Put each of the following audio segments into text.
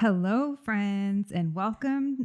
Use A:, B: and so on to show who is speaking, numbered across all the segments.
A: Hello, friends, and welcome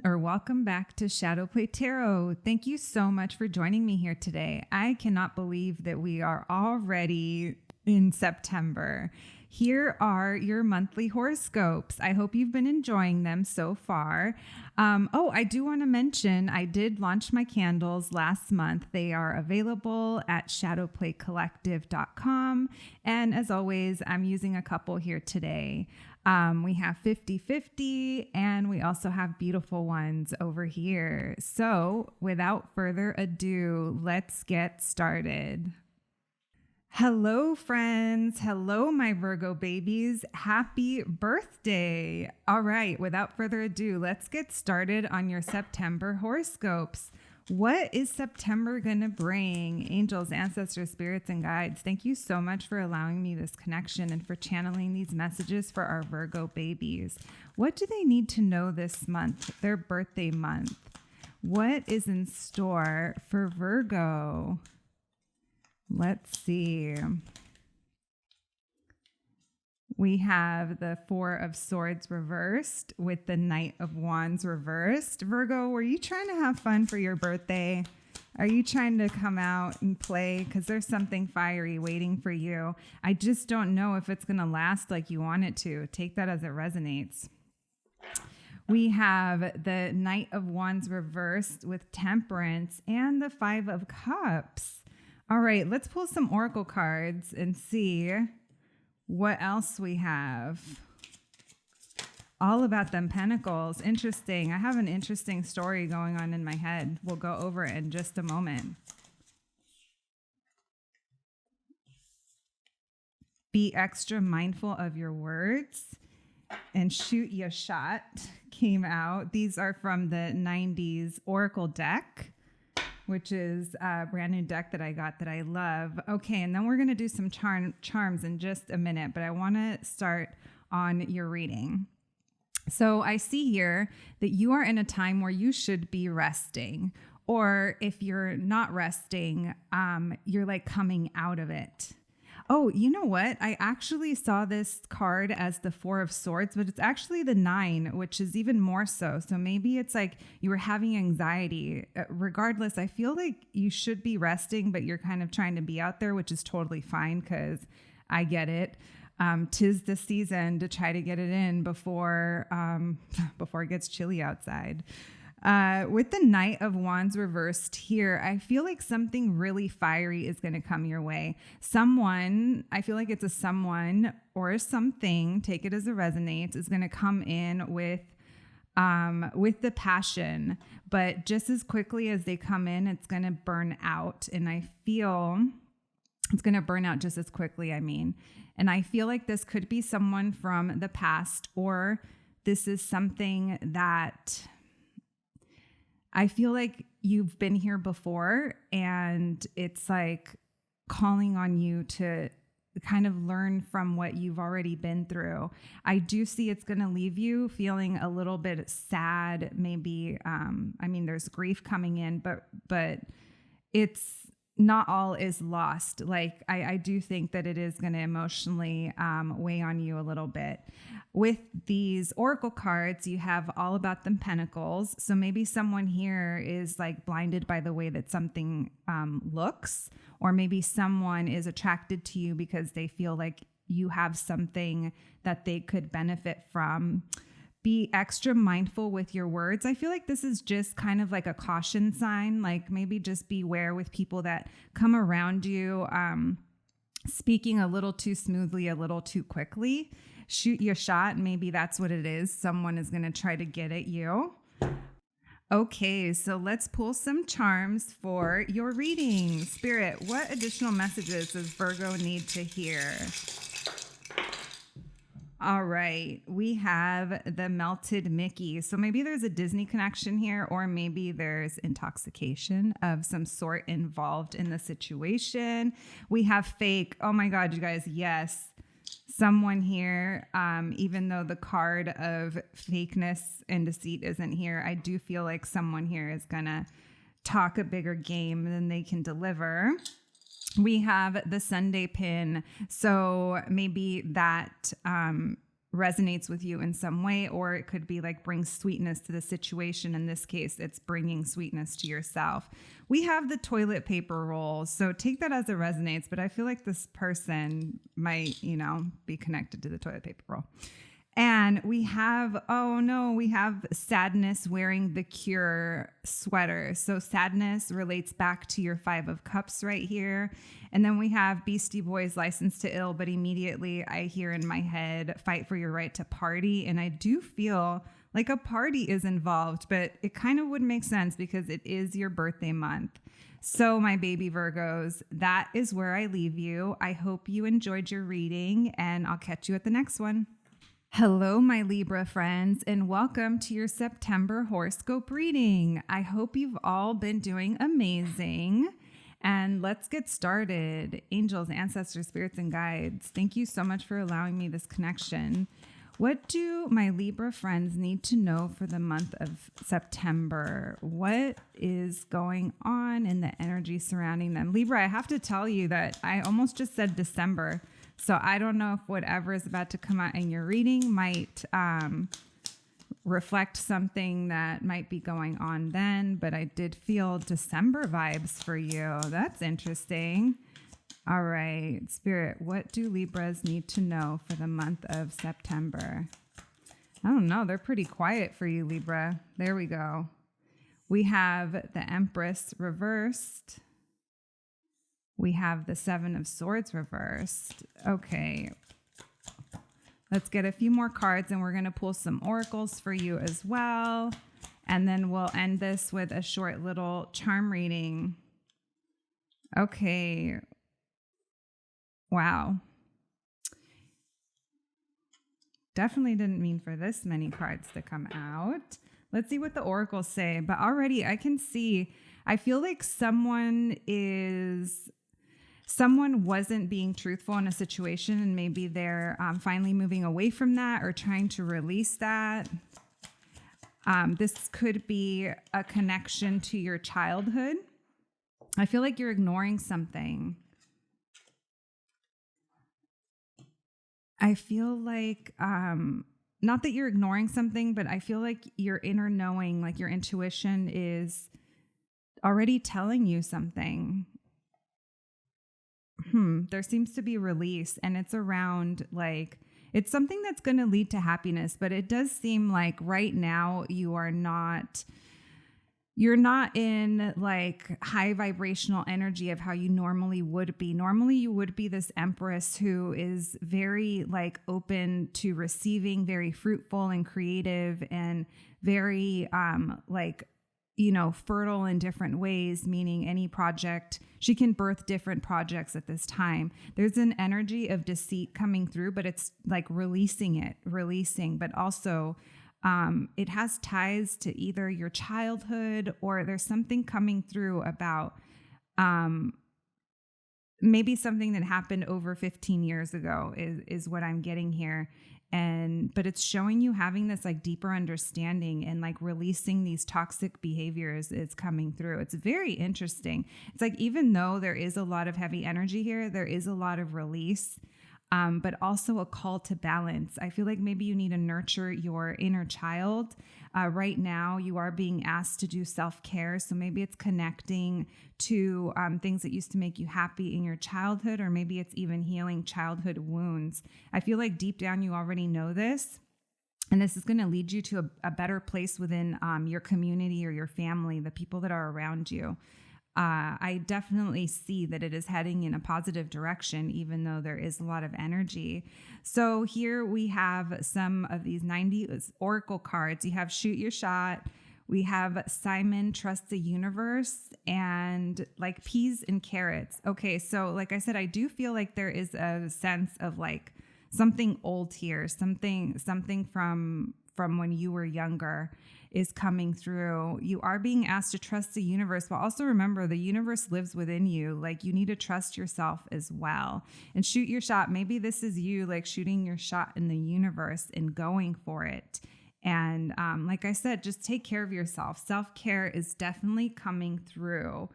A: back to Shadowplay Tarot. Thank you so much for joining me here today. I cannot believe that we are already in September. Here are your monthly horoscopes. I hope you've been enjoying them so far. I do want to mention I did launch my candles last month. They are available at shadowplaycollective.com. And as always, I'm using a couple here today. We have 50/50 and we also have beautiful ones over here. So without further ado, let's get started. Hello, friends. Hello, my Virgo babies. Happy birthday. All right, without further ado, let's get started on your September horoscopes. What is September going to bring? Angels, ancestors, spirits, and guides, thank you so much for allowing me this connection and for channeling these messages for our Virgo babies. What do they need to know this month, their birthday month? What is in store for Virgo? Let's see. We have the Four of Swords reversed with the Knight of Wands reversed. Virgo, were you trying to have fun for your birthday? Are you trying to come out and play? Because there's something fiery waiting for you. I just don't know if it's going to last like you want it to. Take that as it resonates. We have the Knight of Wands reversed with Temperance and the Five of Cups. All right, let's pull some oracle cards and see what else we have. All about them pentacles. Interesting. I have an interesting story going on in my head. We'll go over it in just a moment. Be extra mindful of your words and shoot your shot came out. These are from the 90s Oracle deck, which is a brand new deck that I got that I love. Okay, and then we're going to do some charms in just a minute, but I want to start on your reading. So I see here that you are in a time where you should be resting, or if you're not resting, you're like coming out of it. Oh, you know what? I actually saw this card as the Four of Swords, but it's actually the 9, which is even more so. So maybe it's like you were having anxiety. Regardless, I feel like you should be resting, but you're kind of trying to be out there, which is totally fine because I get it. 'Tis the season to try to get it in before it gets chilly outside. With the Knight of Wands reversed here, I feel like something really fiery is going to come your way. I feel like it's a someone or a something, take it as it resonates, is going to come in with the passion, but just as quickly as they come in, it's going to burn out. And I feel it's going to burn out just as quickly, And I feel like this could be someone from the past, or this is something that I feel like you've been here before, and it's like calling on you to kind of learn from what you've already been through. I do see it's going to leave you feeling a little bit sad, maybe. There's grief coming in, but it's not all is lost. Like I do think that it is going to emotionally weigh on you a little bit. With these oracle cards, you have all about them pentacles. So maybe someone here is like blinded by the way that something looks, or maybe someone is attracted to you because they feel like you have something that they could benefit from. Be extra mindful with your words. I feel like this is just kind of like a caution sign, like maybe just beware with people that come around you, speaking a little too smoothly, a little too quickly. Shoot your shot. Maybe that's what it is. Someone is going to try to get at you. Okay, so let's pull some charms for your reading. Spirit, what additional messages does Virgo need to hear? All right, we have the Melted Mickey. So maybe there's a Disney connection here, or maybe there's intoxication of some sort involved in the situation. We have fake. Oh my God, you guys, yes. Someone here, even though the card of fakeness and deceit isn't here, I do feel like someone here is going to talk a bigger game than they can deliver. We have the Sunday pin. So maybe that resonates with you in some way, or it could be like bring sweetness to the situation. In this case, it's bringing sweetness to yourself. We have the toilet paper roll, so take that as it resonates, but I feel like this person might, be connected to the toilet paper roll. And we have, we have sadness wearing the cure sweater. So sadness relates back to your 5 of Cups right here. And then we have Beastie Boys, License to Ill, but immediately I hear in my head, fight for your right to party. And I do feel like a party is involved, but it kind of would make sense because it is your birthday month. So my baby Virgos, that is where I leave you. I hope you enjoyed your reading, and I'll catch you at the next one. Hello, my Libra friends, and welcome to your September horoscope reading. I hope you've all been doing amazing. And let's get started. Angels, ancestors, spirits, and guides, thank you so much for allowing me this connection. What do my Libra friends need to know for the month of September? What is going on in the energy surrounding them? Libra, I have to tell you that I almost just said December. So I don't know if whatever is about to come out in your reading might reflect something that might be going on then, but I did feel December vibes for you. That's interesting. All right, Spirit, what do Libras need to know for the month of September? I don't know. They're pretty quiet for you, Libra. There we go. We have the Empress reversed. We have the 7 of Swords reversed. Okay. Let's get a few more cards, and we're going to pull some oracles for you as well. And then we'll end this with a short little charm reading. Okay. Wow. Definitely didn't mean for this many cards to come out. Let's see what the oracles say. But already I can see, I feel like someone wasn't being truthful in a situation, and maybe they're finally moving away from that or trying to release that. This could be a connection to your childhood. I feel like you're ignoring something. I feel like, not that you're ignoring something, but I feel like your inner knowing, like your intuition is already telling you something. There seems to be release, and it's around it's something that's going to lead to happiness, but it does seem like right now you're not in high vibrational energy of how you normally would be. Normally you would be this Empress who is very open to receiving, very fruitful and creative, and very fertile in different ways, meaning any project, she can birth different projects at this time. There's an energy of deceit coming through, but it's releasing, but also it has ties to either your childhood, or there's something coming through about maybe something that happened over 15 years ago is what I'm getting here. But it's showing you having this deeper understanding, and releasing these toxic behaviors is coming through. It's very interesting. It's even though there is a lot of heavy energy here, there is a lot of release. But also a call to balance. I feel like maybe you need to nurture your inner child. Right now, you are being asked to do self-care. So maybe it's connecting to things that used to make you happy in your childhood, or maybe it's even healing childhood wounds. I feel like deep down, you already know this. And this is going to lead you to a better place within your community or your family, the people that are around you. I definitely see that it is heading in a positive direction, even though there is a lot of energy. So here we have some of these 90 oracle cards. You have Shoot Your Shot. We have Simon, Trust the Universe, and Peas and Carrots. Okay, so like I said, I do feel like there is a sense of something old here, something from when you were younger is coming through. You are being asked to trust the universe, but also remember the universe lives within you. You need to trust yourself as well, and shoot your shot. Maybe this is you shooting your shot in the universe and going for it. And like I said, just take care of yourself. Self-care is definitely coming through.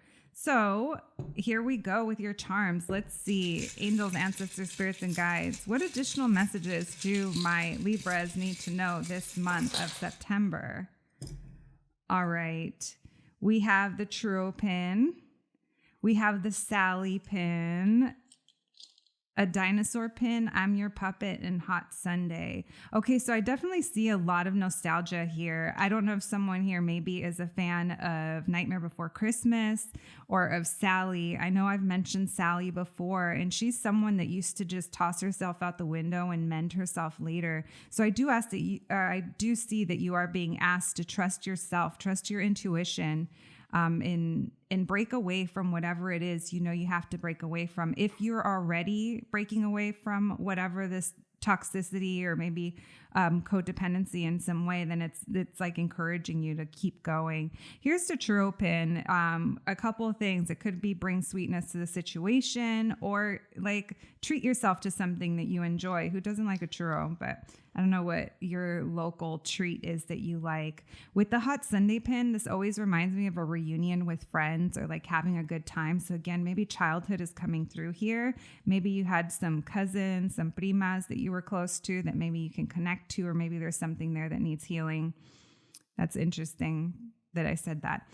A: So here we go with your charms. Let's see. Angels, ancestors, spirits, and guides. What additional messages do my Libras need to know this month of September? All right. We have the True pin. We have the Sally pin. A dinosaur pin, I'm your puppet, and Hot Sunday. Okay, so I definitely see a lot of nostalgia here. I don't know if someone here maybe is a fan of Nightmare Before Christmas or of Sally. I know I've mentioned Sally before, and she's someone that used to just toss herself out the window and mend herself later. So I do ask that I do see that you are being asked to trust yourself, trust your intuition, and break away from whatever it is you have to break away from. If you're already breaking away from whatever this toxicity or maybe codependency in some way, then it's like encouraging you to keep going. Here's the True pin. A couple of things. It could be bring sweetness to the situation, or like treat yourself to something that you enjoy. Who doesn't like a churro? But I don't know what your local treat is that you like. With the Hot Sunday pin, this always reminds me of a reunion with friends or like having a good time. So again, maybe childhood is coming through here. Maybe you had some cousins, some primas that you were close to that maybe you can connect to, or maybe there's something there that needs healing. That's interesting that I said that.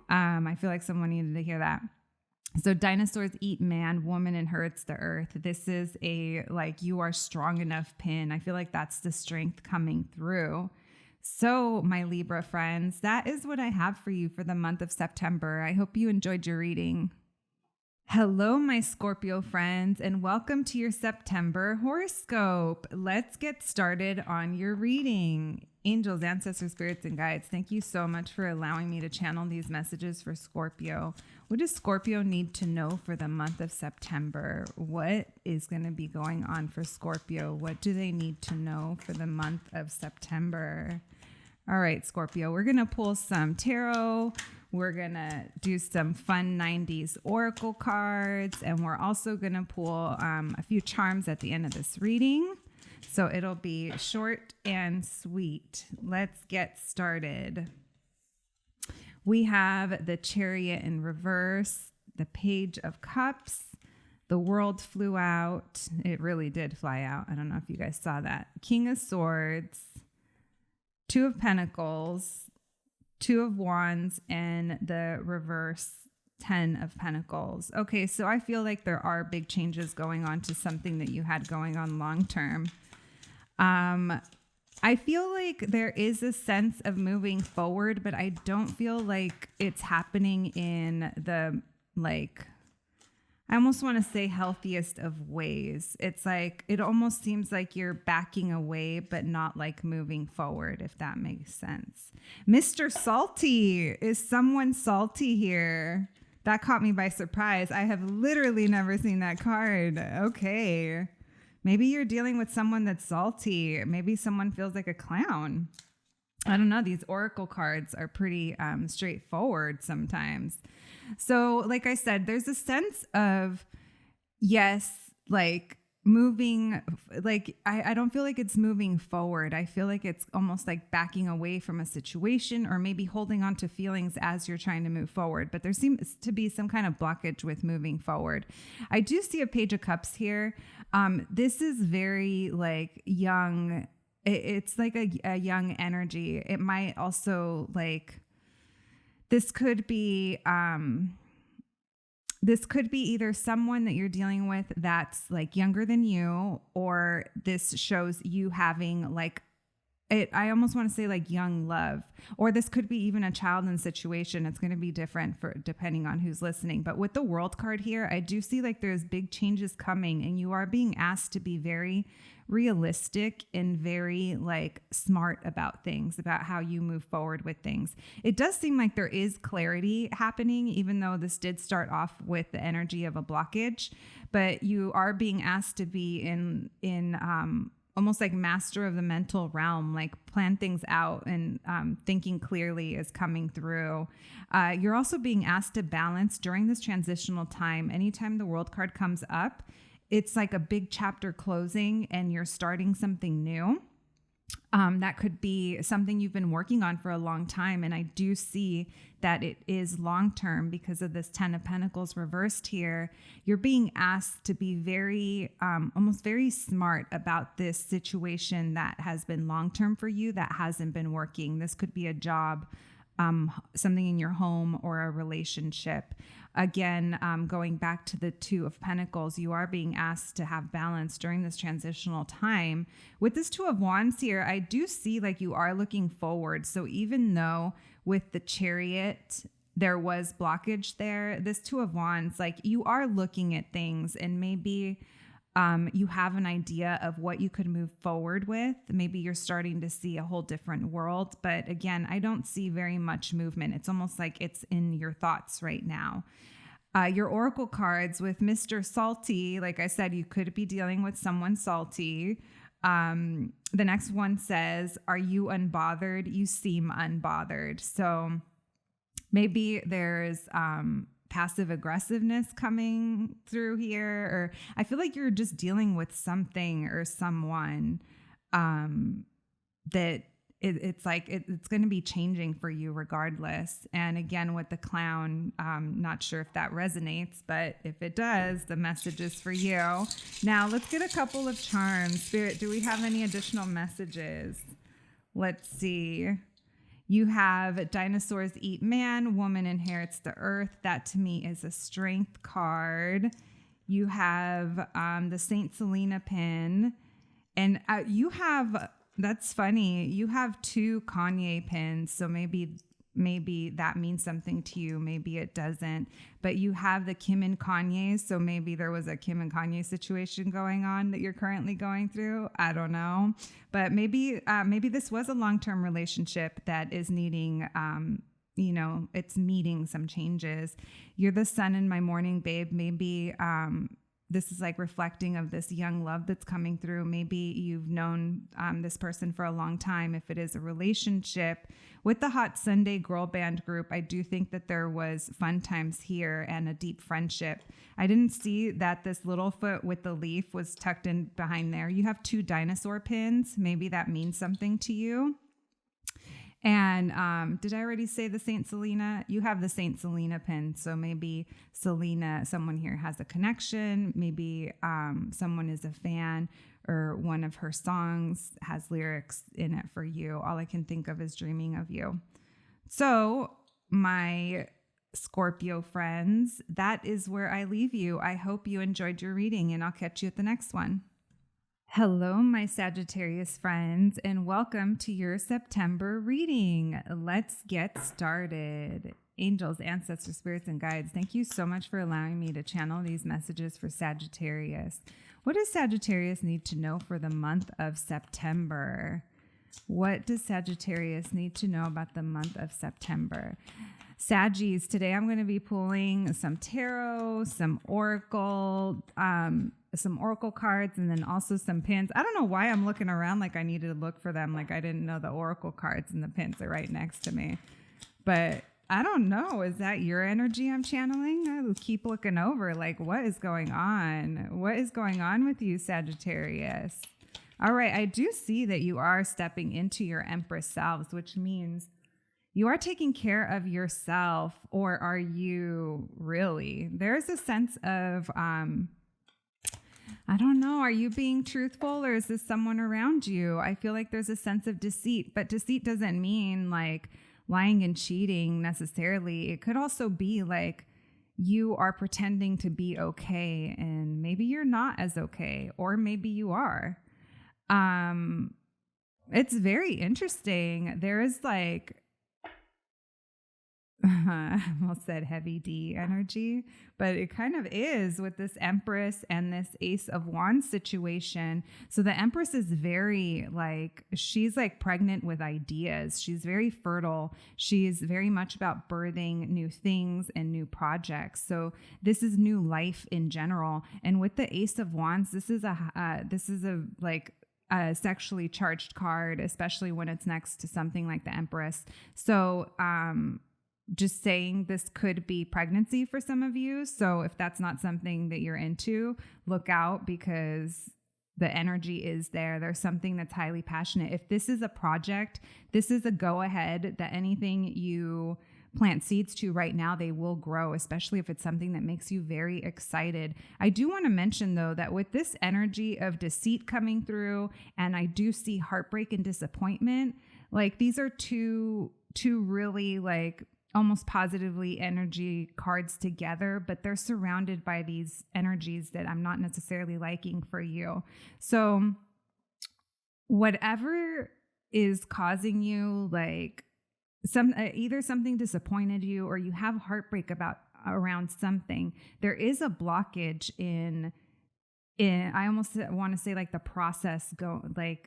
A: I feel like someone needed to hear that. So dinosaurs eat man, woman inherits the earth. This is a like you are strong enough pin. I feel like that's the strength coming through. So my Libra friends, that is what I have for you for the month of September. I hope you enjoyed your reading. Hello, my Scorpio friends, and welcome to your September horoscope. Let's get started on your reading. Angels, ancestors, spirits, and guides, thank you so much for allowing me to channel these messages for Scorpio. What does Scorpio need to know for the month of September? What is going to be going on for Scorpio? What do they need to know for the month of September? All right, Scorpio, we're going to pull some tarot. We're going to do some fun 90s oracle cards, and we're also going to pull a few charms at the end of this reading. So it'll be short and sweet. Let's get started. We have the Chariot in reverse, the Page of Cups, the World flew out. It really did fly out. I don't know if you guys saw that. King of Swords, Two of Pentacles, Two of Wands, and the reverse 10 of Pentacles. Okay, so I feel like there are big changes going on to something that you had going on long term. I feel like there is a sense of moving forward, but I don't feel like it's happening in the, like, I almost want to say healthiest of ways. It's like, it almost seems like you're backing away, but not like moving forward, if that makes sense. Mr. Salty. Is someone salty here? That caught me by surprise. I have literally never seen that card. Okay. Maybe you're dealing with someone that's salty. Maybe someone feels like a clown. I don't know. These oracle cards are pretty straightforward sometimes. So like I said, there's a sense of, yes, like moving, like I don't feel like it's moving forward. I feel like it's almost like backing away from a situation, or maybe holding on to feelings as you're trying to move forward. But there seems to be some kind of blockage with moving forward. I do see a Page of Cups here. This is very like young. It's like a young energy. It might also like, this could be either someone that you're dealing with that's like younger than you, or this shows you having like it. I almost want to say like young love, or this could be even a child in situation. It's going to be different for depending on who's listening. But with the World card here, I do see like there's big changes coming, and you are being asked to be very realistic and very like smart about things, about how you move forward with things. It does seem like there is clarity happening, even though this did start off with the energy of a blockage, but you are being asked to be in almost like master of the mental realm, like plan things out, and thinking clearly is coming through. You're also being asked to balance during this transitional time. Anytime the World card comes up, it's like a big chapter closing and you're starting something new. That could be something you've been working on for a long time. And I do see that it is long-term because of this 10 of Pentacles reversed here. You're being asked to be very, almost very smart about this situation that has been long-term for you that hasn't been working. This could be a job, something in your home or a relationship. Again, going back to the 2 of Pentacles, you are being asked to have balance during this transitional time. With this 2 of Wands here, I do see like you are looking forward. So even though with the Chariot, there was blockage there, this 2 of Wands, like you are looking at things and maybe you have an idea of what you could move forward with. Maybe you're starting to see a whole different world. But again, I don't see very much movement. It's almost like it's in your thoughts right now. Your oracle cards with Mr. Salty, like I said, you could be dealing with someone salty. The next one says, are you unbothered? You seem unbothered. So maybe there's passive aggressiveness coming through here, or I feel like you're just dealing with something or someone that it's like it's going to be changing for you regardless. And again, with the Clown, not sure if that resonates, but if it does, the message is for you. Now let's get a couple of charms. Spirit, do we have any additional messages? Let's see. You have dinosaurs eat man, woman inherits the earth. That to me is a strength card. You have the Saint Selena pin. And you have, that's funny, you have 2 Kanye pins. So maybe that means something to you. Maybe it doesn't. But you have the Kim and Kanye. So maybe there was a Kim and Kanye situation going on that you're currently going through. I don't know. But maybe this was a long-term relationship that is needing, it's meeting some changes. You're the sun in my morning, babe. Maybe this is like reflecting of this young love that's coming through. Maybe you've known this person for a long time. If it is a relationship with the Hot Sunday Girl Band group, I do think that there was fun times here and a deep friendship. I didn't see that this little foot with the leaf was tucked in behind there. You have 2 dinosaur pins. Maybe that means something to you. And did I already say the Saint Selena? You have the Saint Selena pin. So maybe Selena, someone here has a connection. Maybe someone is a fan or one of her songs has lyrics in it for you. All I can think of is dreaming of you. So my Scorpio friends, that is where I leave you. I hope you enjoyed your reading and I'll catch you at the next one. Hello, my Sagittarius friends, and welcome to your September reading. Let's get started. Angels, ancestors, spirits, and guides, thank you so much for allowing me to channel these messages for Sagittarius. What does Sagittarius need to know for the month of September? What does Sagittarius need to know about the month of September? Saggies, today I'm going to be pulling some tarot, some oracle cards, and then also some pins. I don't know why I'm looking around like I needed to look for them. Like I didn't know the oracle cards and the pins are right next to me. But I don't know. Is that your energy I'm channeling? I keep looking over like, what is going on? What is going on with you, Sagittarius? All right. I do see that you are stepping into your Empress selves, which means you are taking care of yourself, or are you really? There's a sense of, I don't know, are you being truthful or is this someone around you? I feel like there's a sense of deceit, but deceit doesn't mean like lying and cheating necessarily. It could also be like you are pretending to be okay and maybe you're not as okay, or maybe you are. It's very interesting. There is like, I almost said heavy D energy, but it kind of is with this Empress and this Ace of Wands situation. So the Empress is very like, she's like pregnant with ideas. She's very fertile. She's very much about birthing new things and new projects. So this is new life in general. And with the Ace of Wands, this is a sexually charged card, especially when it's next to something like the Empress. So, just saying this could be pregnancy for some of you. So if that's not something that you're into, look out, because the energy is there. There's something that's highly passionate. If this is a project, this is a go ahead that anything you plant seeds to right now, they will grow, especially if it's something that makes you very excited. I do want to mention though, that with this energy of deceit coming through, and I do see heartbreak and disappointment, like these are two really like almost positively energy cards together, but they're surrounded by these energies that I'm not necessarily liking for you. So whatever is causing you like either something disappointed you or you have heartbreak around something, there is a blockage in I almost want to say like the process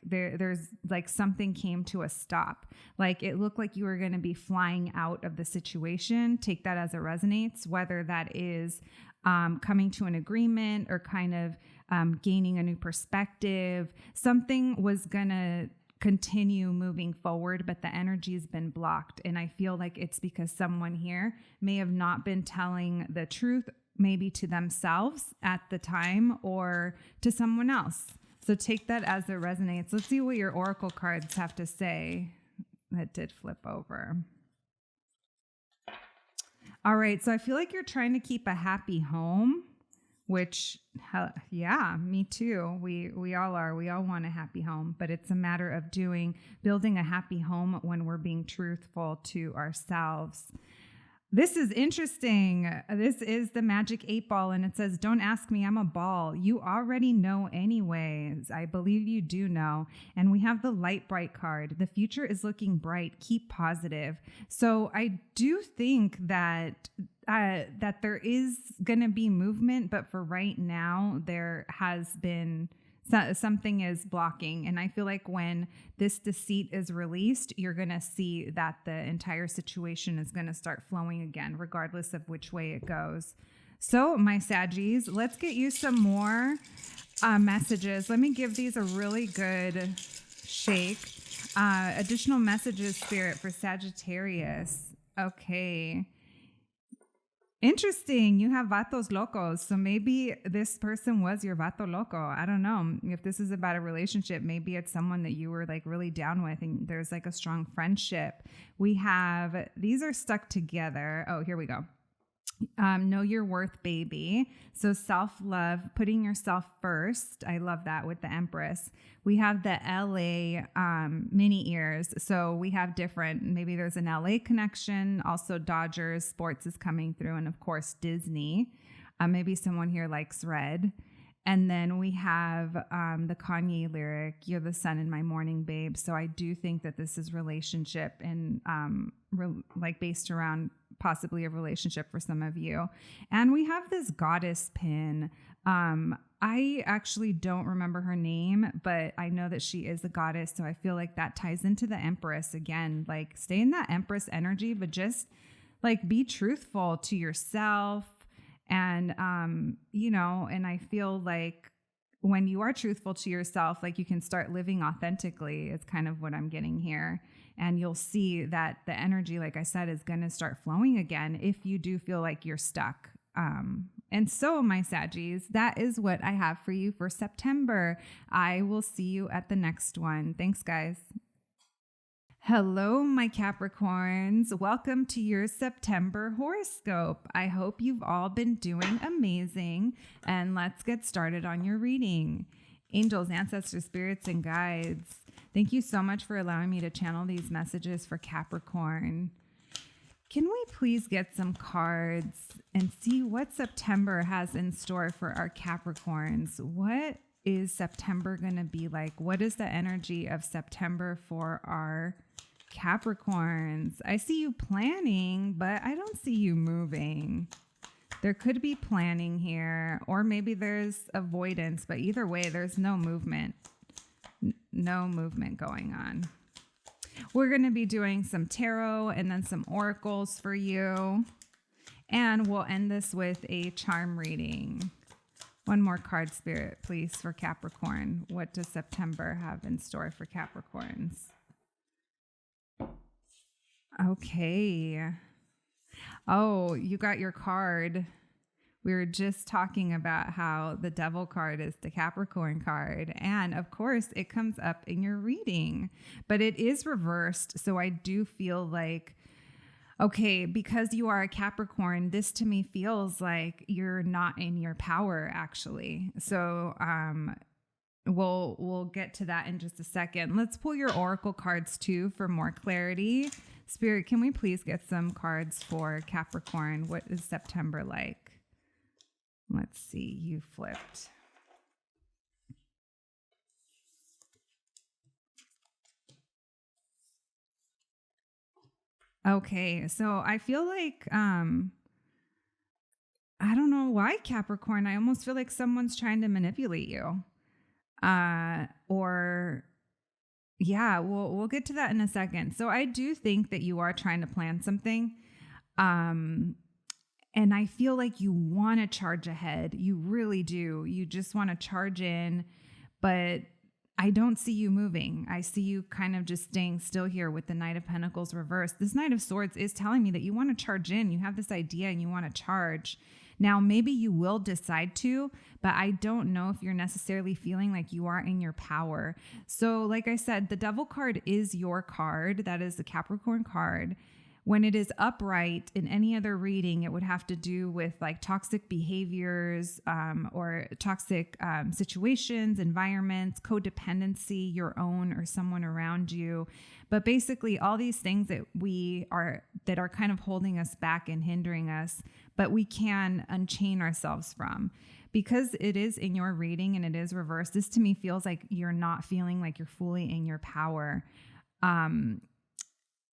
A: there's like something came to a stop. Like it looked like you were going to be flying out of the situation. Take that as it resonates, whether that is coming to an agreement or kind of gaining a new perspective. Something was going to continue moving forward, but the energy has been blocked. And I feel like it's because someone here may have not been telling the truth, maybe to themselves at the time or to someone else. So take that as it resonates. Let's see what your oracle cards have to say. That did flip over. All right. So I feel like you're trying to keep a happy home, which, yeah, me too. We all are. We all want a happy home, but it's a matter of building a happy home when we're being truthful to ourselves. This is interesting. This is the Magic 8 Ball, and it says, don't ask me, I'm a ball. You already know anyways. I believe you do know. And we have the Light Bright card. The future is looking bright. Keep positive. So I do think that there is going to be movement, but for right now, there has been something is blocking. And I feel like when this deceit is released, you're going to see that the entire situation is going to start flowing again, regardless of which way it goes. So my Saggies, let's get you some more messages. Let me give these a really good shake. Additional messages, Spirit, for Sagittarius. Okay. Interesting. You have vatos locos. So maybe this person was your vato loco. I don't know. If this is about a relationship, maybe it's someone that you were like really down with and there's like a strong friendship. We have, these are stuck together. Oh, here we go. Know your worth, baby. So self-love, putting yourself first. I love that with the Empress. We have the LA mini ears. So we have different, maybe there's an LA connection. Also Dodgers, sports is coming through. And of course, Disney. Maybe someone here likes red. And then we have the Kanye lyric, you're the sun in my morning, babe. So I do think that this is relationship and like based around possibly a relationship for some of you. And we have this goddess pin. I actually don't remember her name, but I know that she is a goddess. So I feel like that ties into the Empress again, like stay in that Empress energy, but just like be truthful to yourself. And, and I feel like when you are truthful to yourself, like you can start living authentically is kind of what I'm getting here. And you'll see that the energy, like I said, is going to start flowing again if you do feel like you're stuck. And so, my Saggies, that is what I have for you for September. I will see you at the next one. Thanks, guys. Hello, my Capricorns. Welcome to your September horoscope. I hope you've all been doing amazing, and let's get started on your reading. Angels, ancestors, spirits, and guides, thank you so much for allowing me to channel these messages for Capricorn. Can we please get some cards and see what September has in store for our Capricorns? What is September going to be like? What is the energy of September for our Capricorns? I see you planning, but I don't see you moving. There could be planning here, or maybe there's avoidance, but either way, there's no movement. No movement going on. We're going to be doing some tarot and then some oracles for you. And we'll end this with a charm reading. One more card, Spirit, please, for Capricorn. What does September have in store for Capricorns? Okay. Oh, you got your card. We were just talking about how the Devil card is the Capricorn card. And of course, it comes up in your reading, but it is reversed. So I do feel like, okay, because you are a Capricorn, this to me feels like you're not in your power, actually. So we'll get to that in just a second. Let's pull your oracle cards too for more clarity. Spirit, can we please get some cards for Capricorn? What is September like? Let's see, you flipped. Okay, so I feel like, I don't know why, Capricorn. I almost feel like someone's trying to manipulate you. Or yeah, we'll get to that in a second. So I do think that you are trying to plan something. And I feel like you want to charge ahead. You really do. You just want to charge in, but I don't see you moving. I see you kind of just staying still here with the Knight of Pentacles reversed. This Knight of Swords is telling me that you want to charge in. You have this idea and you want to charge. Now, maybe you will decide to, but I don't know if you're necessarily feeling like you are in your power. So like I said, the Devil card is your card. That is the Capricorn card. When it is upright in any other reading, it would have to do with like toxic behaviors or toxic situations, environments, codependency, your own or someone around you. But basically all these things that are kind of holding us back and hindering us, but we can unchain ourselves from. Because it is in your reading and it is reversed, this to me feels like you're not feeling like you're fully in your power.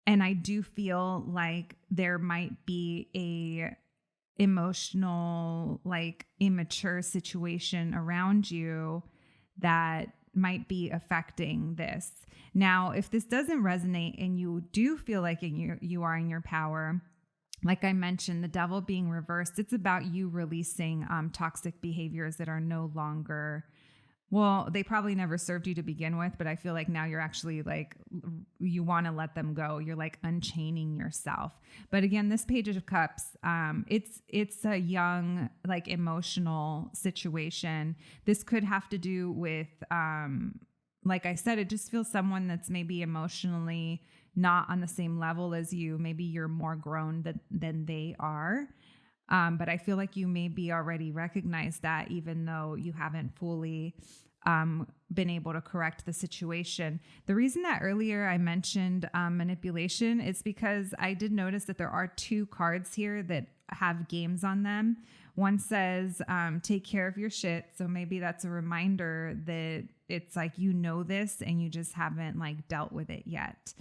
A: And I do feel like there might be a emotional, like immature situation around you that might be affecting this. Now, if this doesn't resonate and you do feel like you are in your power, like I mentioned, the Devil being reversed, it's about you releasing toxic behaviors that are no longer, well, they probably never served you to begin with, but I feel like now you're actually like, you want to let them go. You're like unchaining yourself. But again, this Page of Cups, it's a young, like emotional situation. This could have to do with, like I said, it just feels someone that's maybe emotionally not on the same level as you. Maybe you're more grown than they are. But I feel like you maybe already recognize that, even though you haven't fully been able to correct the situation. The reason that earlier I mentioned manipulation is because I did notice that there are two cards here that have games on them. One says, take care of your shit. So maybe that's a reminder that it's like, you know this and you just haven't like dealt with it yet.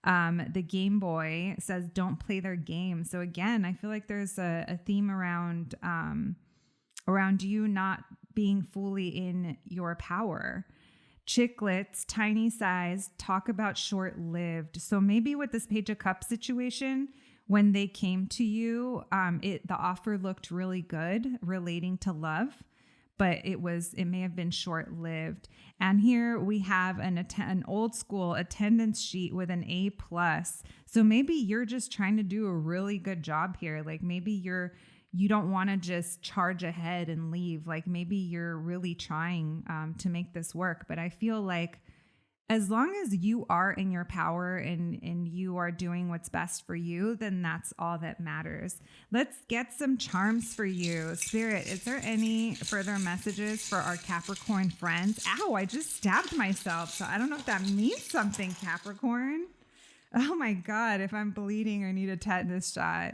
A: The Game Boy says, don't play their game. So again, I feel like there's a theme around you not being fully in your power. Chiclets, tiny size, talk about short-lived. So maybe with this Page of Cups situation, when they came to you, the offer looked really good relating to love, but it may have been short-lived. And here we have an old school attendance sheet with an A+. So maybe you're just trying to do a really good job here. Like maybe you don't want to just charge ahead and leave. Like maybe you're really trying to make this work. But I feel like as long as you are in your power and you are doing what's best for you, then that's all that matters. Let's get some charms for you. Spirit, is there any further messages for our Capricorn friends? Ow, I just stabbed myself. So I don't know if that means something, Capricorn. Oh my God, if I'm bleeding or need a tetanus shot.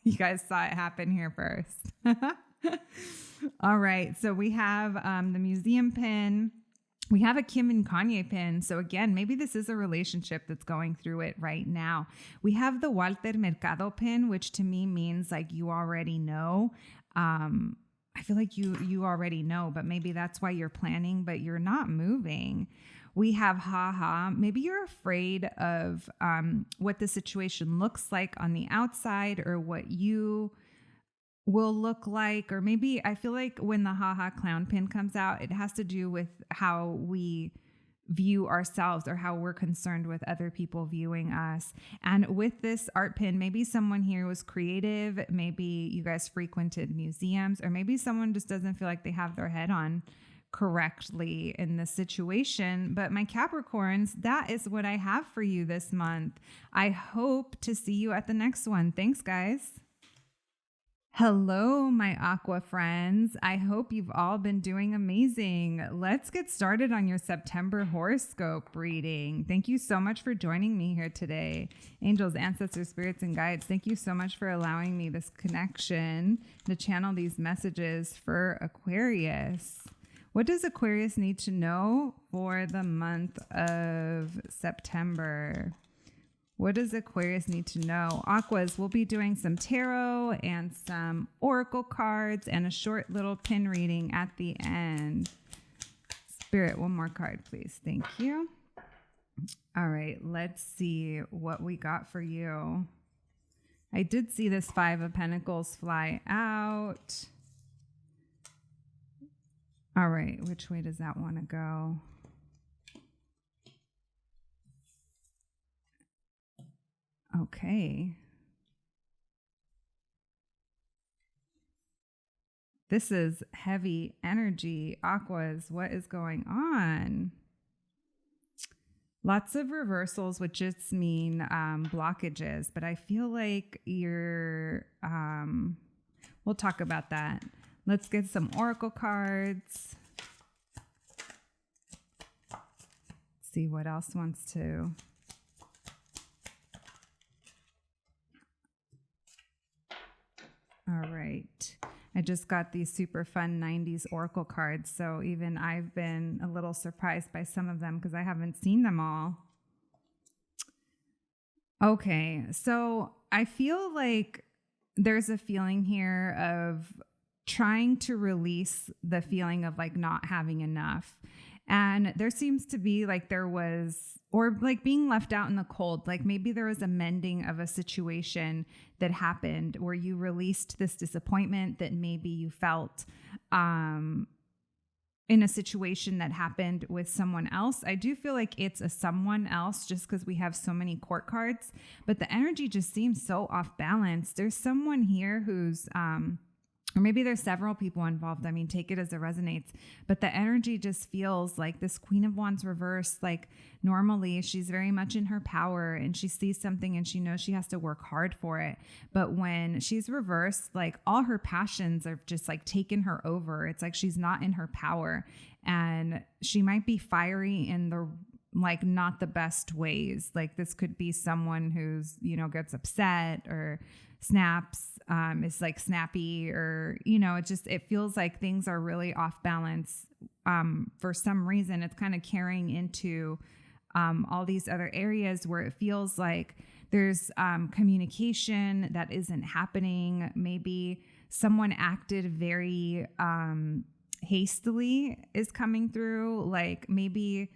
A: You guys saw it happen here first. All right, so we have the museum pin. We have a Kim and Kanye pin. So again, maybe this is a relationship that's going through it right now. We have the Walter Mercado pin, which to me means like you already know. I feel like you already know, but maybe that's why you're planning, but you're not moving. We have haha. Maybe you're afraid of what the situation looks like on the outside or what you will look like, or maybe I feel like when the haha clown pin comes out, it has to do with how we view ourselves or how we're concerned with other people viewing us. And with this art pin, maybe someone here was creative, maybe you guys frequented museums, or maybe someone just doesn't feel like they have their head on correctly in this situation. But my Capricorns, that is what I have for you this month. I hope to see you at the next one. Thanks, guys. Hello, my Aqua friends. I hope you've all been doing amazing. Let's get started on your September horoscope reading. Thank you so much for joining me here today. Angels, ancestors, spirits, and guides, thank you so much for allowing me this connection to channel these messages for Aquarius. What does Aquarius need to know for the month of September? What does Aquarius need to know? Aquas, we'll be doing some tarot and some oracle cards and a short little pin reading at the end. Spirit, one more card, please. Thank you. All right, let's see what we got for you. I did see this Five of Pentacles fly out. All right, which way does that want to go? Okay. This is heavy energy. Aquas, what is going on? Lots of reversals, which just mean blockages, but I feel like you're, we'll talk about that. Let's get some oracle cards. Let's see what else wants to. All right. I just got these super fun 90s oracle cards, so even I've been a little surprised by some of them because I haven't seen them all. Okay, so I feel like there's a feeling here of trying to release the feeling of like not having enough. And there seems to be like there was, or like being left out in the cold, like maybe there was a mending of a situation that happened where you released this disappointment that maybe you felt in a situation that happened with someone else. I do feel like it's a someone else just because we have so many court cards, but the energy just seems so off balance. There's someone here who's, or maybe there's several people involved. I mean, take it as it resonates. But the energy just feels like this Queen of Wands reverse. Like normally she's very much in her power and she sees something and she knows she has to work hard for it. But when she's reversed, like all her passions are just like taken her over. It's like she's not in her power and she might be fiery in the like not the best ways. Like this could be someone who's, you know, gets upset or snaps, is like snappy, or, you know, it feels like things are really off balance. For some reason, it's kind of carrying into all these other areas where it feels like there's communication that isn't happening. Maybe someone acted very hastily is coming through. Like maybe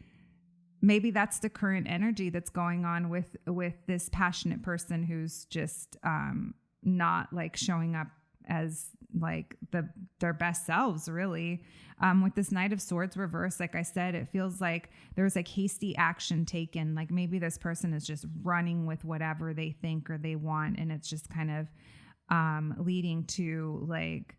A: that's the current energy that's going on with this passionate person who's just not like showing up as like their best selves, really. With this Knight of Swords reverse, like I said, it feels like there's like hasty action taken. Like maybe this person is just running with whatever they think or they want, and it's just kind of leading to like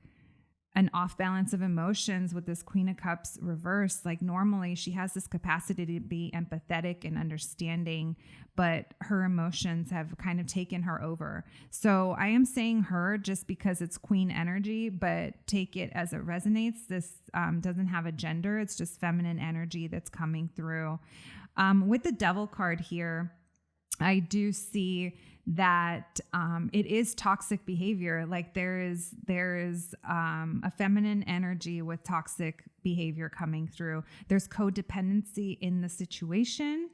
A: an off balance of emotions with this Queen of Cups reverse. Like normally she has this capacity to be empathetic and understanding, but her emotions have kind of taken her over. So I am saying her just because it's Queen energy, but take it as it resonates. This doesn't have a gender. It's just feminine energy that's coming through. With the Devil card here, I do see that it is toxic behavior. Like there is a feminine energy with toxic behavior coming through. There's codependency in the situation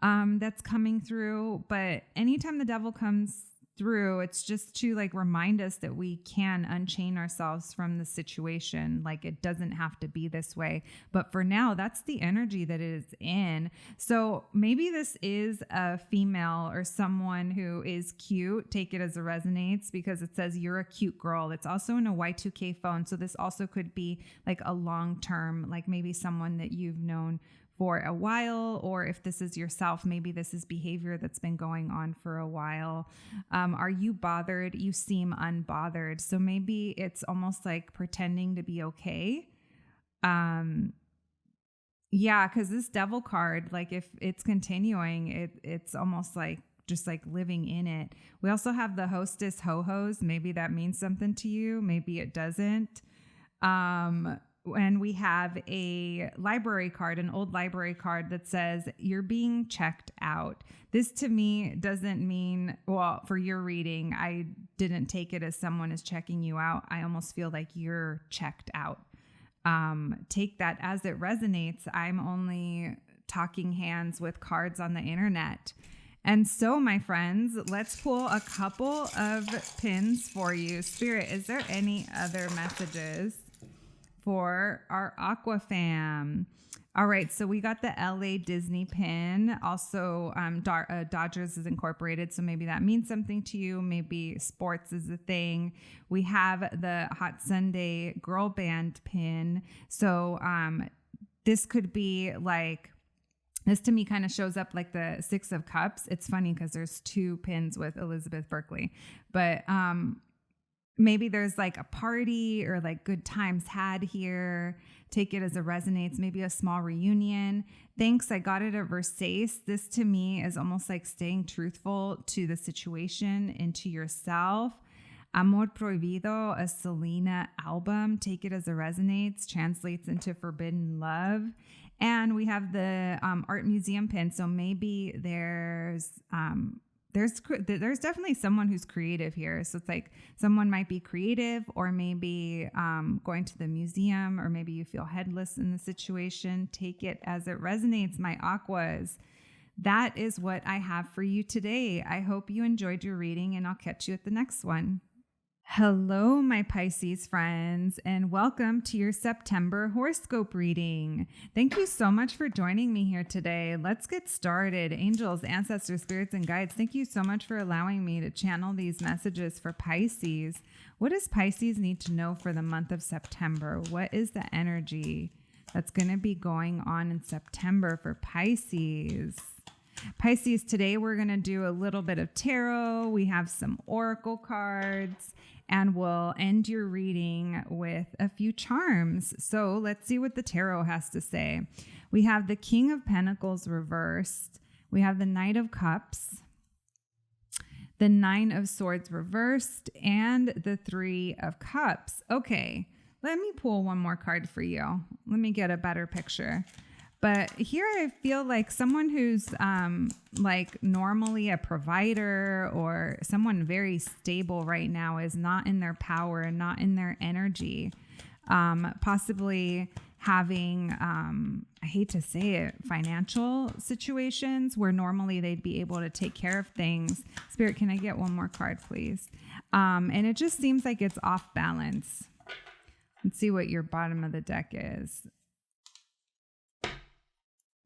A: that's coming through. But anytime the Devil comes through, it's just to like remind us that we can unchain ourselves from the situation. Like it doesn't have to be this way. But for now, that's the energy that it is in. So maybe this is a female or someone who is cute. Take it as it resonates because it says you're a cute girl. It's also in a Y2K phone. So this also could be like a long term, like maybe someone that you've known for a while, or if this is yourself, maybe this is behavior that's been going on for a while. Are you bothered? You seem unbothered. So maybe it's almost like pretending to be okay. Yeah, because this Devil card, like if it's continuing, it's almost like just like living in it. We also have the Hostess Ho-Hos. Maybe that means something to you. Maybe it doesn't. And we have a library card, an old library card that says you're being checked out. This to me doesn't mean, well, for your reading, I didn't take it as someone is checking you out. I almost feel like you're checked out. Take that as it resonates. I'm only talking hands with cards on the internet. And so, my friends, let's pull a couple of pins for you. Spirit, is there any other messages for our Aqua fam? All right, so we got the LA Disney pin. Also, Dodgers is incorporated, so maybe that means something to you. Maybe sports is a thing. We have the Hot Sunday girl band pin. So this could be like, this to me kind of shows up like the Six of Cups. It's funny because there's two pins with Elizabeth Berkley, but maybe there's like a party or like good times had here. Take it as it resonates. Maybe a small reunion. Thanks, I got it at Versace. This to me is almost like staying truthful to the situation and to yourself. Amor Prohibido, a Selena album. Take it as it resonates. Translates into forbidden love. And we have the art museum pin. So maybe there's definitely someone who's creative here. So it's like someone might be creative, or maybe going to the museum, or maybe you feel headless in the situation. Take it as it resonates, my Aquas. That is what I have for you today. I hope you enjoyed your reading, and I'll catch you at the next one. Hello, my Pisces friends, and welcome to your September horoscope reading. Thank you so much for joining me here today. Let's get started. Angels, ancestors, spirits, and guides, thank you so much for allowing me to channel these messages for Pisces. What does Pisces need to know for the month of September? What is the energy that's going to be going on in September for Pisces? Pisces, today we're going to do a little bit of tarot. We have some oracle cards, and we'll end your reading with a few charms. So let's see what the tarot has to say. We have the King of Pentacles reversed. We have the Knight of Cups, the Nine of Swords reversed, and the Three of Cups. Okay, let me pull one more card for you. Let me get a better picture. But here I feel like someone who's like normally a provider or someone very stable right now is not in their power and not in their energy. Possibly having, I hate to say it, financial situations where normally they'd be able to take care of things. Spirit, can I get one more card, please? And it just seems like it's off balance. Let's see what your bottom of the deck is.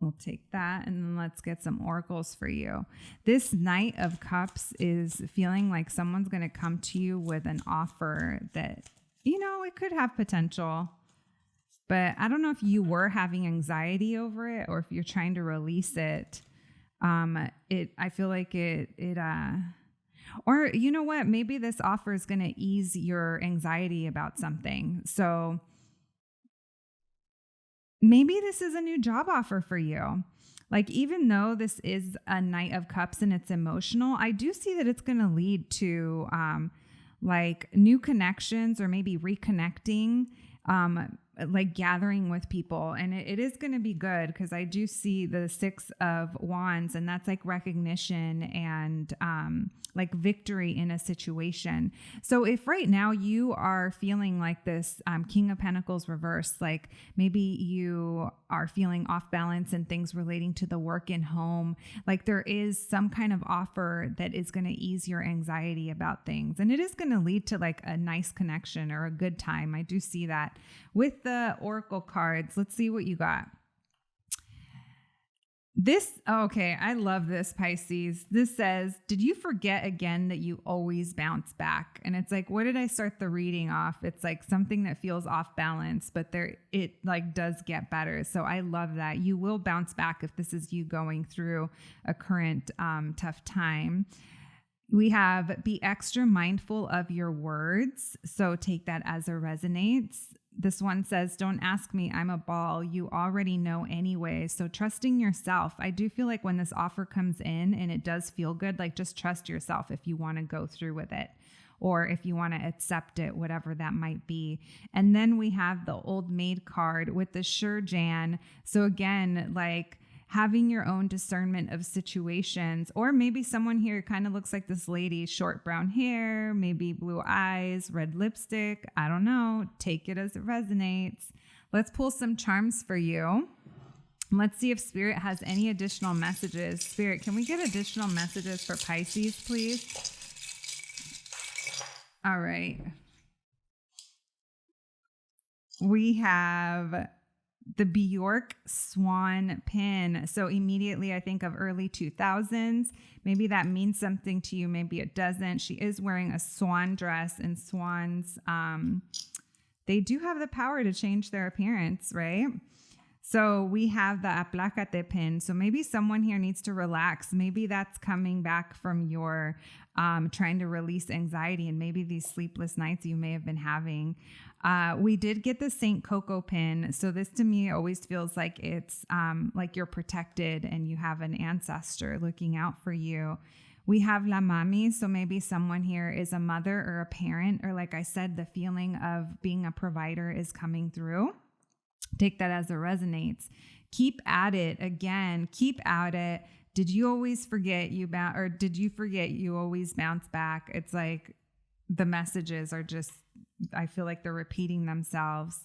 A: We'll take that, and then let's get some oracles for you. This Knight of Cups is feeling like someone's going to come to you with an offer that, you know, it could have potential. But I don't know if you were having anxiety over it or if you're trying to release it. I feel like or you know what? Maybe this offer is going to ease your anxiety about something. So maybe this is a new job offer for you. Like, even though this is a Knight of Cups and it's emotional, I do see that it's going to lead to like new connections or maybe reconnecting, like gathering with people. And it is going to be good because I do see the Six of Wands, and that's like recognition and like victory in a situation. So if right now you are feeling like this King of Pentacles reversed, like maybe you are feeling off balance in things relating to the work and home, like there is some kind of offer that is going to ease your anxiety about things. And it is going to lead to like a nice connection or a good time. I do see that. With the oracle cards, let's see what you got. Okay, I love this, Pisces. This says, did you forget again that you always bounce back? And it's like, what did I start the reading off? It's like something that feels off balance, but it like does get better. So I love that. You will bounce back if this is you going through a current tough time. We have be extra mindful of your words. So take that as it resonates. This one says, don't ask me, I'm a ball. You already know anyway. So trusting yourself. I do feel like when this offer comes in and it does feel good, like just trust yourself if you want to go through with it or if you want to accept it, whatever that might be. And then we have the old maid card with the sure Jan. So again, like having your own discernment of situations, or maybe someone here kind of looks like this lady, short brown hair, maybe blue eyes, red lipstick. I don't know. Take it as it resonates. Let's pull some charms for you. Let's see if Spirit has any additional messages. Spirit, can we get additional messages for Pisces, please? All right. We have the Bjork Swan pin. So immediately I think of early 2000s. Maybe that means something to you. Maybe it doesn't. She is wearing a swan dress, and swans, they do have the power to change their appearance, right? So we have the Aplácate pin. So maybe someone here needs to relax. Maybe that's coming back from your trying to release anxiety and maybe these sleepless nights you may have been having. We did get the Saint Coco pin. So this to me always feels like it's like you're protected and you have an ancestor looking out for you. We have La Mami. So maybe someone here is a mother or a parent, or like I said, the feeling of being a provider is coming through. Take that as it resonates. Keep at it. Again, keep at it. Did you always forget did you forget you always bounce back? It's like the messages are just, I feel like they're repeating themselves.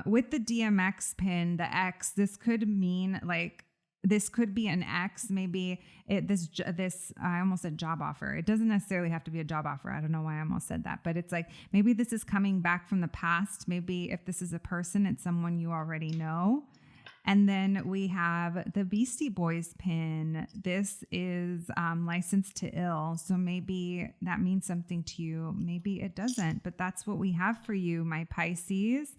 A: With the DMX pin, the X, this could mean like, this could be an X. Maybe I almost said job offer. It doesn't necessarily have to be a job offer. I don't know why I almost said that, but it's like, maybe this is coming back from the past. Maybe if this is a person, it's someone you already know. And then we have the Beastie Boys pin. This is licensed to ill. So maybe that means something to you. Maybe it doesn't, but that's what we have for you, my Pisces.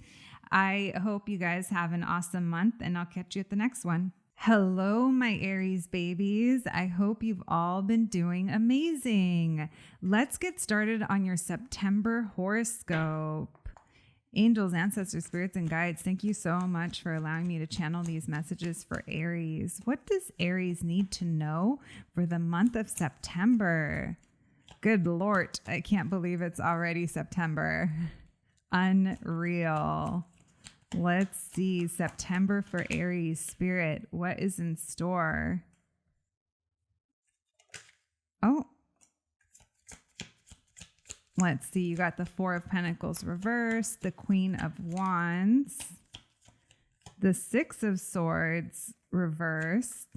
A: I hope you guys have an awesome month, and I'll catch you at the next one. Hello, my Aries babies. I hope you've all been doing amazing. Let's get started on your September horoscope. Angels, ancestors, spirits, and guides, thank you so much for allowing me to channel these messages for Aries. What does Aries need to know for the month of September? Good Lord, I can't believe it's already September. Unreal. Let's see, September for Aries. Spirit, what is in store? Oh. Let's see, you got the Four of Pentacles reversed, the Queen of Wands, the Six of Swords reversed.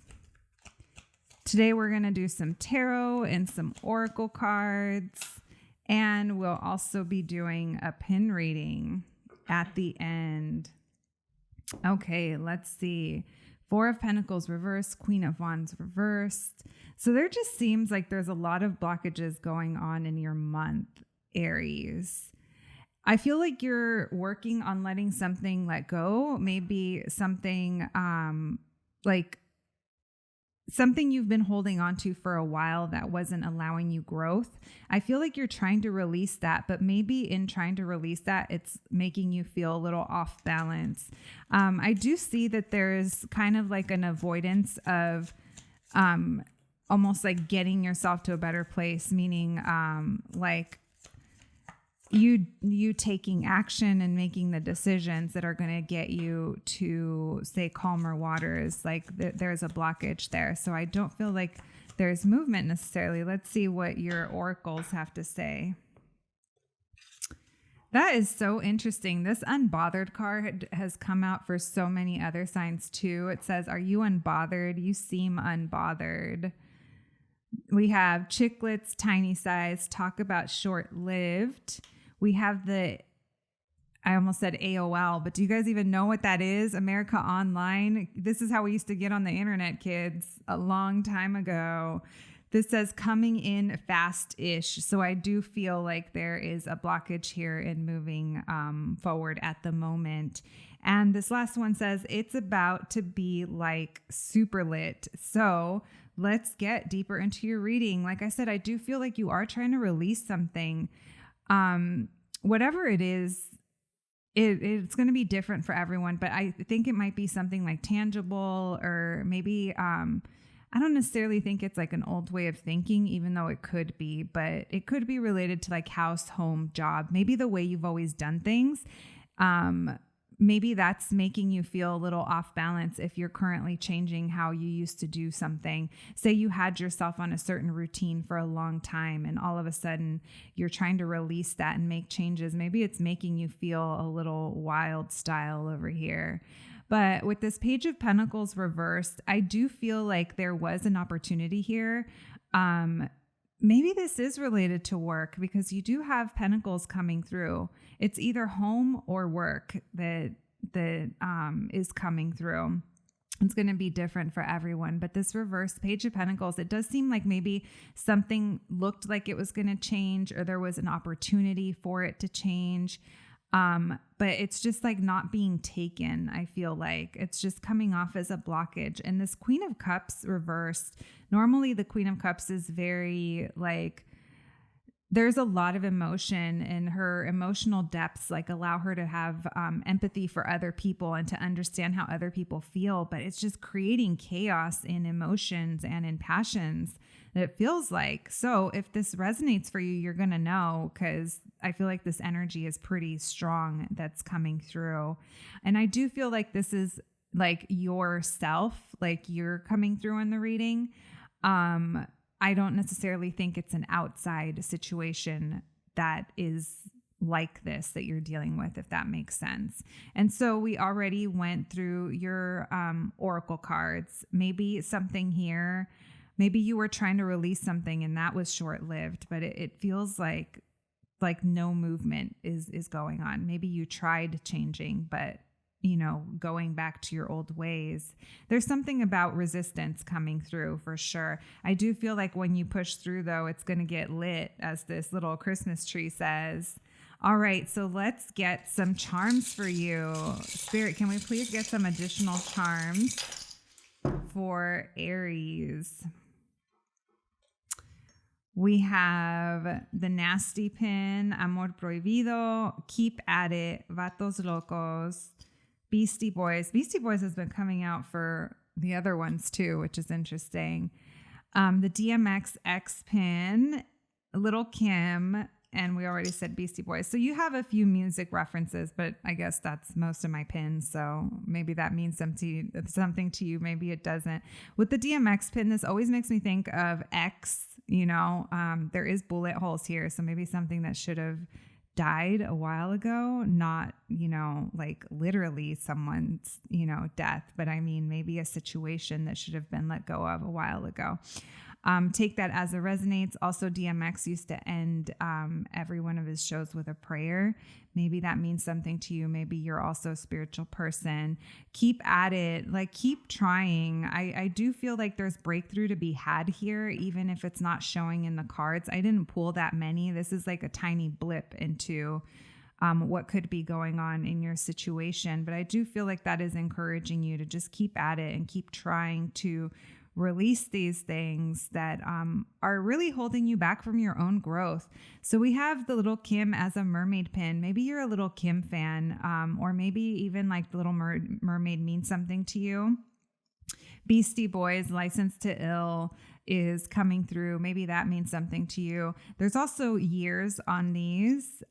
A: Today we're going to do some tarot and some oracle cards, and we'll also be doing a pin reading at the end. Okay, let's see. Four of Pentacles reversed, Queen of Wands reversed. So there just seems like there's a lot of blockages going on in your month, Aries. I feel like you're working on letting something let go. Maybe something like something you've been holding on to for a while that wasn't allowing you growth. I feel like you're trying to release that, but maybe in trying to release that, it's making you feel a little off balance. I do see that there's kind of like an avoidance of almost like getting yourself to a better place, meaning like you taking action and making the decisions that are going to get you to, say, calmer waters. Like there's a blockage there. So I don't feel like there's movement necessarily. Let's see what your oracles have to say. That is so interesting. This unbothered card has come out for so many other signs too. It says, are you unbothered? You seem unbothered. We have chiclets, tiny size, talk about short-lived. We have the I almost said AOL, but do you guys even know what that is? America Online. This is how we used to get on the internet, kids, a long time ago. This says coming in fast-ish. So I do feel like there is a blockage here in moving forward at the moment. And this last one says it's about to be like super lit. So let's get deeper into your reading. Like I said, I do feel like you are trying to release something. Whatever it is, it's going to be different for everyone, but I think it might be something like tangible, or maybe I don't necessarily think it's like an old way of thinking, even though it could be, but it could be related to like house, home, job, maybe the way you've always done things. Maybe that's making you feel a little off balance if you're currently changing how you used to do something. Say you had yourself on a certain routine for a long time and all of a sudden you're trying to release that and make changes. Maybe it's making you feel a little wild style over here. But with this Page of Pentacles reversed, I do feel like there was an opportunity here. Maybe this is related to work because you do have Pentacles coming through. It's either home or work that is coming through. It's going to be different for everyone. But this reverse Page of Pentacles, it does seem like maybe something looked like it was going to change, or there was an opportunity for it to change. But it's just like not being taken. I feel like it's just coming off as a blockage. And this Queen of Cups reversed, normally the Queen of Cups is very like, there's a lot of emotion, and her emotional depths like allow her to have empathy for other people and to understand how other people feel. But it's just creating chaos in emotions and in passions that it feels like. So if this resonates for you, you're going to know, because I feel like this energy is pretty strong that's coming through. And I do feel like this is like yourself, like you're coming through in the reading. I don't necessarily think it's an outside situation that is like this that you're dealing with, if that makes sense. And so we already went through your oracle cards. Maybe something here, maybe you were trying to release something and that was short-lived, but it feels like no movement is going on. Maybe you tried changing, but going back to your old ways. There's something about resistance coming through for sure. I do feel like when you push through, though, it's going to get lit, as this little Christmas tree says. All right, so let's get some charms for you. Spirit, can we please get some additional charms for Aries? We have the Nasty Pin, Amor Prohibido, Keep at It, Vatos Locos, Beastie Boys. Beastie Boys has been coming out for the other ones too, which is interesting. The DMX X Pin, Little Kim, and we already said Beastie Boys. So you have a few music references, but I guess that's most of my pins. So maybe that means something to you. Maybe it doesn't. With the DMX pin, this always makes me think of X. There is bullet holes here. So maybe something that should have died a while ago, not, like literally someone's, death, but I mean, maybe a situation that should have been let go of a while ago. Take that as it resonates. Also, DMX used to end every one of his shows with a prayer. Maybe that means something to you. Maybe you're also a spiritual person. Keep at it. Like, keep trying. I do feel like there's breakthrough to be had here, even if it's not showing in the cards. I didn't pull that many. This is like a tiny blip into what could be going on in your situation. But I do feel like that is encouraging you to just keep at it and keep trying to release these things that are really holding you back from your own growth. So we have the Little Kim as a mermaid pin. Maybe you're a Little Kim fan, or maybe even like the Little Mermaid means something to you. Beastie Boys, License to Ill is coming through. Maybe that means something to you. There's also years on these.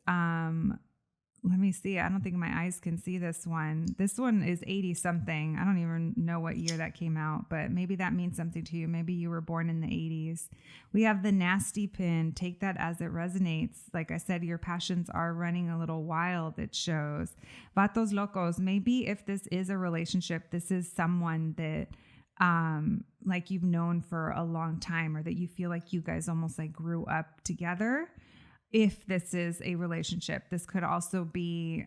A: Let me see. I don't think my eyes can see this one. This one is 80 something. I don't even know what year that came out, but maybe that means something to you. Maybe you were born in the 80s. We have the Nasty Pin. Take that as it resonates. Like I said, your passions are running a little wild, it shows. Vatos Locos. Maybe if this is a relationship, this is someone that like you've known for a long time, or that you feel like you guys almost like grew up together. if this is a relationship. This could also be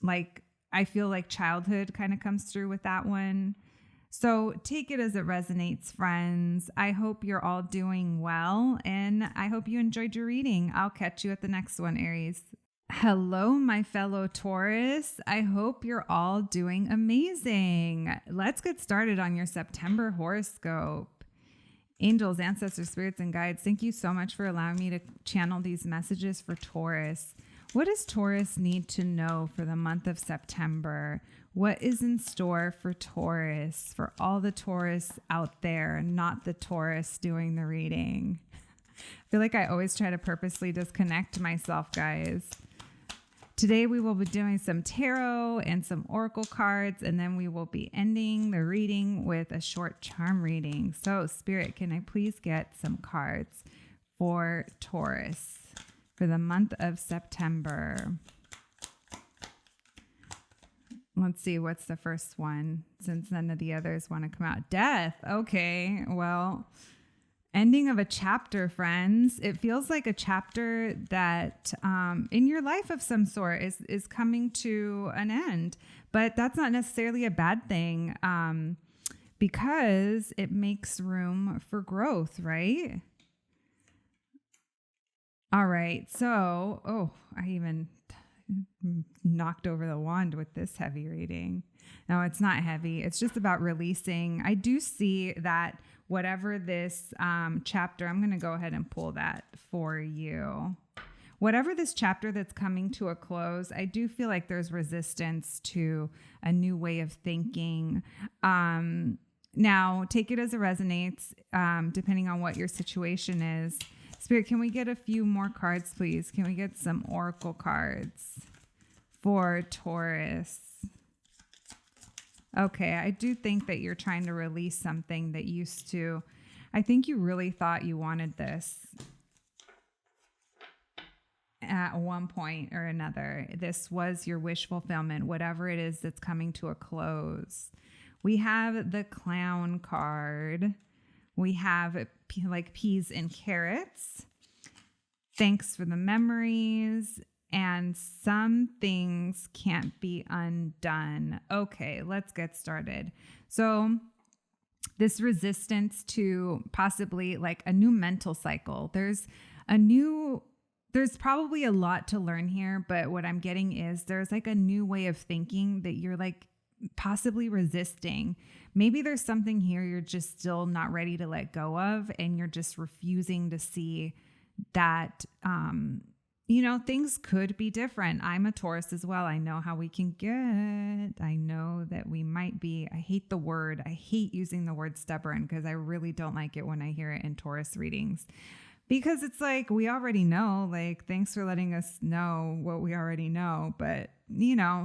A: like, I feel like childhood kind of comes through with that one. So take it as it resonates, friends. I hope you're all doing well, and I hope you enjoyed your reading. I'll catch you at the next one, Aries. Hello, my fellow Taurus. I hope you're all doing amazing. Let's get started on your September horoscope. Angels, ancestors, spirits, and guides, thank you so much for allowing me to channel these messages for Taurus. What does Taurus need to know for the month of September? What is in store for Taurus, for all the Taurus out there, not the Taurus doing the reading? I feel like I always try to purposely disconnect myself, guys. Today we will be doing some tarot and some oracle cards, and then we will be ending the reading with a short charm reading. So, Spirit, can I please get some cards for Taurus for the month of September? Let's see, what's the first one, since none of the others want to come out. Death. Okay, well, ending of a chapter, friends. It feels like a chapter that in your life of some sort is coming to an end. But that's not necessarily a bad thing because it makes room for growth, right? All right. So, I even knocked over the wand with this heavy reading. No, it's not heavy. It's just about releasing. I do see that whatever this chapter, I'm going to go ahead and pull that for you. Whatever this chapter that's coming to a close, I do feel like there's resistance to a new way of thinking. Now, take it as it resonates, depending on what your situation is. Spirit, can we get a few more cards, please? Can we get some oracle cards for Taurus? Okay, I do think that you're trying to release something that used to, I think you really thought you wanted this at one point or another. This was your wish fulfillment, whatever it is that's coming to a close. We have the Clown card. We have like peas and carrots. Thanks for the memories. And some things can't be undone. Okay, let's get started. So this resistance to possibly like a new mental cycle. There's probably a lot to learn here, but what I'm getting is there's like a new way of thinking that you're like possibly resisting. Maybe there's something here you're just still not ready to let go of, and you're just refusing to see that, things could be different. I'm a Taurus as well. I know how we can get. I know that we might be. I hate using the word stubborn because I really don't like it when I hear it in Taurus readings. Because it's like, we already know, like, thanks for letting us know what we already know. But,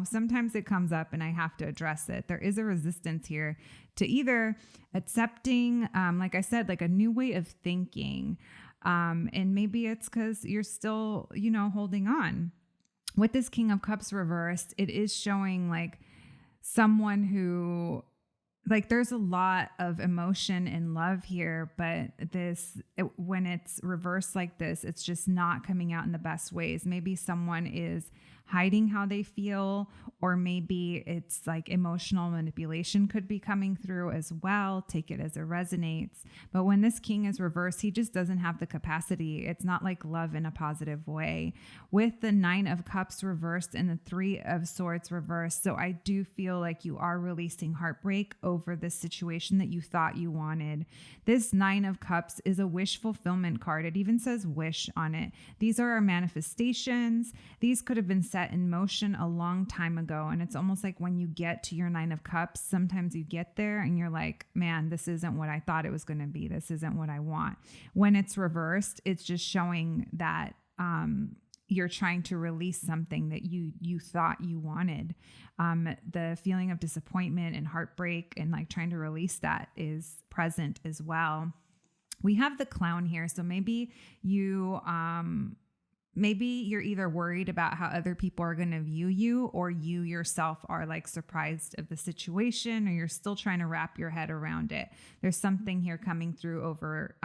A: sometimes it comes up and I have to address it. There is a resistance here to either accepting, like I said, like a new way of thinking. And maybe it's because you're still, holding on. With this King of Cups reversed, it is showing like someone who, like, there's a lot of emotion and love here, but when it's reversed like this, it's just not coming out in the best ways. Maybe someone is hiding how they feel, or maybe it's like emotional manipulation could be coming through as well. Take it as it resonates. But when this king is reversed, he just doesn't have the capacity. It's not like love in a positive way. With the 9 of Cups reversed and the 3 of Swords reversed, so I do feel like you are releasing heartbreak over this situation that you thought you wanted. This 9 of Cups is a wish fulfillment card. It even says wish on it. These are our manifestations. These could have been set in motion a long time ago. And it's almost like when you get to your 9 of Cups, sometimes you get there and you're like, man, this isn't what I thought it was going to be. This isn't what I want. When it's reversed, it's just showing that you're trying to release something that you thought you wanted. The feeling of disappointment and heartbreak and like trying to release that is present as well. We have the Clown here. So maybe maybe you're either worried about how other people are going to view you, or you yourself are like surprised of the situation, or you're still trying to wrap your head around it. There's something here coming through over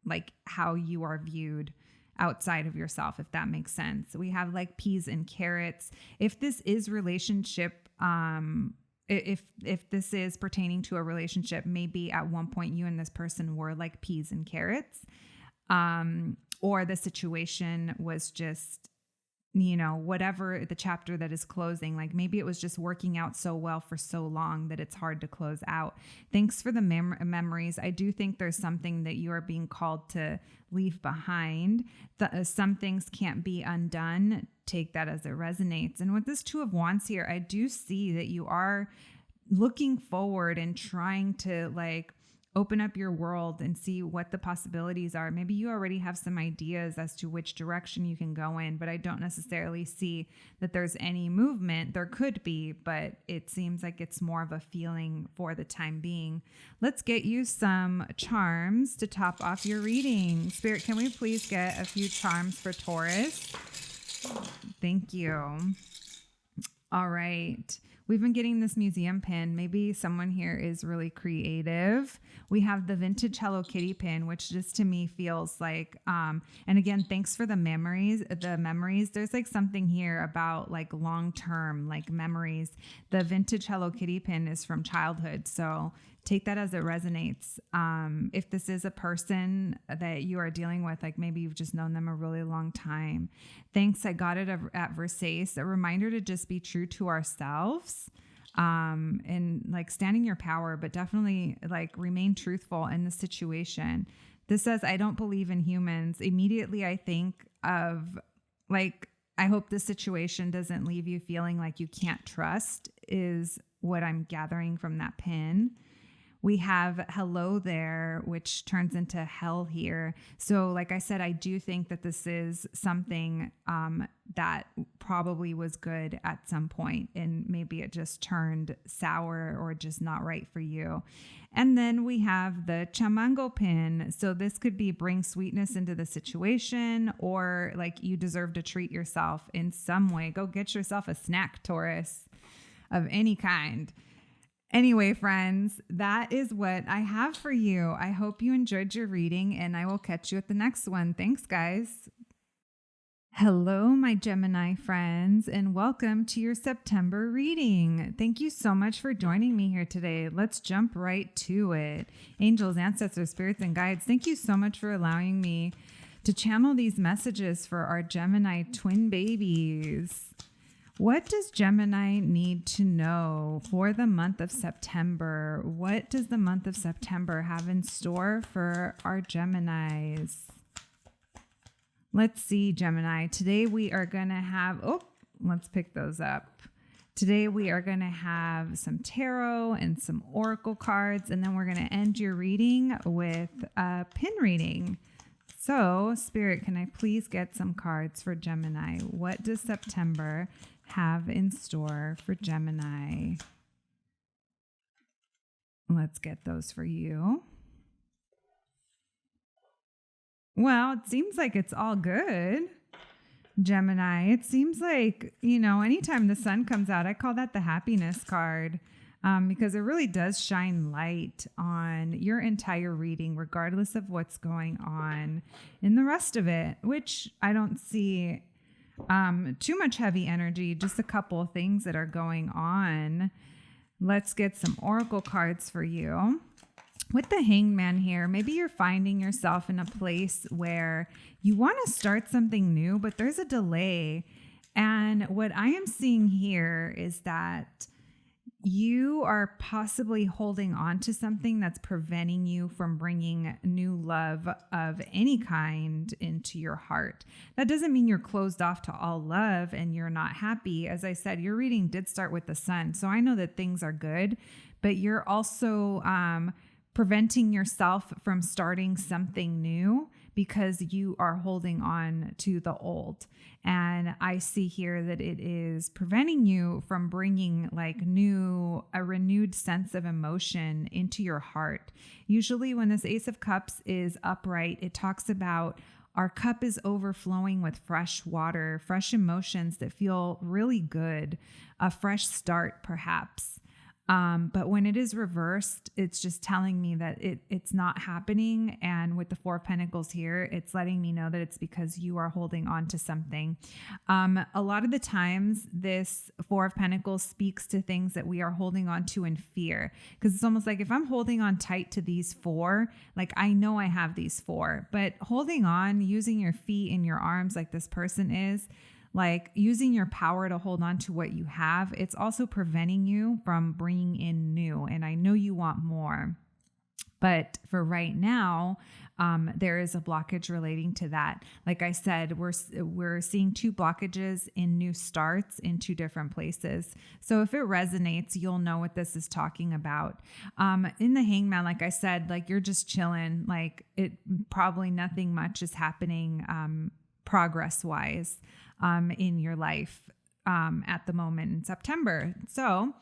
A: like how you are viewed outside of yourself, if that makes sense. We have like peas and carrots. If this is relationship, if this is pertaining to a relationship, maybe at one point you and this person were like peas and carrots, or the situation was just, whatever the chapter that is closing, like maybe it was just working out so well for so long that it's hard to close out. Thanks for the memories. I do think there's something that you are being called to leave behind. Some things can't be undone. Take that as it resonates. And with this Two of Wands here, I do see that you are looking forward and trying to like open up your world and see what the possibilities are. Maybe you already have some ideas as to which direction you can go in, but I don't necessarily see that there's any movement. There could be, but it seems like it's more of a feeling for the time being. Let's get you some charms to top off your reading. Spirit, can we please get a few charms for Taurus? Thank you. All right. We've been getting this museum pin. Maybe someone here is really creative. We have the vintage Hello Kitty pin, which just to me feels like, and again, thanks for the memories. There's like something here about like long-term like memories. The vintage Hello Kitty pin is from childhood. So take that as it resonates. If this is a person that you are dealing with, like maybe you've just known them a really long time. Thanks. I got it at Versailles. A reminder to just be true to ourselves, and like standing your power, but definitely like remain truthful in the situation. This says, I don't believe in humans. Immediately, I think of like, I hope this situation doesn't leave you feeling like you can't trust, is what I'm gathering from that pin. We have hello there, which turns into hell here. So like I said, I do think that this is something that probably was good at some point, and maybe it just turned sour or just not right for you. And then we have the chamango pin. So this could be bring sweetness into the situation, or like you deserve to treat yourself in some way. Go get yourself a snack, Taurus, of any kind. Anyway, friends, that is what I have for you. I hope you enjoyed your reading, and I will catch you at the next one. Thanks, guys. Hello, my Gemini friends, and welcome to your September reading. Thank you so much for joining me here today. Let's jump right to it. Angels, ancestors, spirits, and guides, thank you so much for allowing me to channel these messages for our Gemini twin babies. What does Gemini need to know for the month of September? What does the month of September have in store for our Geminis? Let's see, Gemini. Today we are going to have, let's pick those up. Today we are going to have some tarot and some oracle cards, and then we're going to end your reading with a pin reading. So, Spirit, can I please get some cards for Gemini? What does September have in store for Gemini? Let's get those for you. Well, it seems like it's all good, Gemini. It seems like, anytime the sun comes out, I call that the happiness card, because it really does shine light on your entire reading, regardless of what's going on in the rest of it, which I don't see too much heavy energy, just a couple of things that are going on. Let's get some oracle cards for you. With the Hangman here, maybe you're finding yourself in a place where you want to start something new, but there's a delay. And what I am seeing here is that you are possibly holding on to something that's preventing you from bringing new love of any kind into your heart. That doesn't mean you're closed off to all love and you're not happy. As I said, your reading did start with the sun. So I know that things are good, but you're also preventing yourself from starting something new because you are holding on to the old. And I see here that it is preventing you from bringing a renewed sense of emotion into your heart. Usually when this Ace of Cups is upright, it talks about our cup is overflowing with fresh water, fresh emotions that feel really good, a fresh start perhaps. But when it is reversed, it's just telling me that it's not happening. And with the Four of Pentacles here, it's letting me know that it's because you are holding on to something. A lot of the times this Four of Pentacles speaks to things that we are holding on to in fear. Because it's almost like if I'm holding on tight to these four, like I know I have these four, but holding on, using your feet and your arms like this person is, like using your power to hold on to what you have, it's also preventing you from bringing in new. And I know you want more, but for right now, there is a blockage relating to that. Like I said, we're seeing two blockages in new starts in two different places. So if it resonates, you'll know what this is talking about. In the Hangman, like I said, like you're just chilling, like it probably nothing much is happening progress wise in your life at the moment in September. So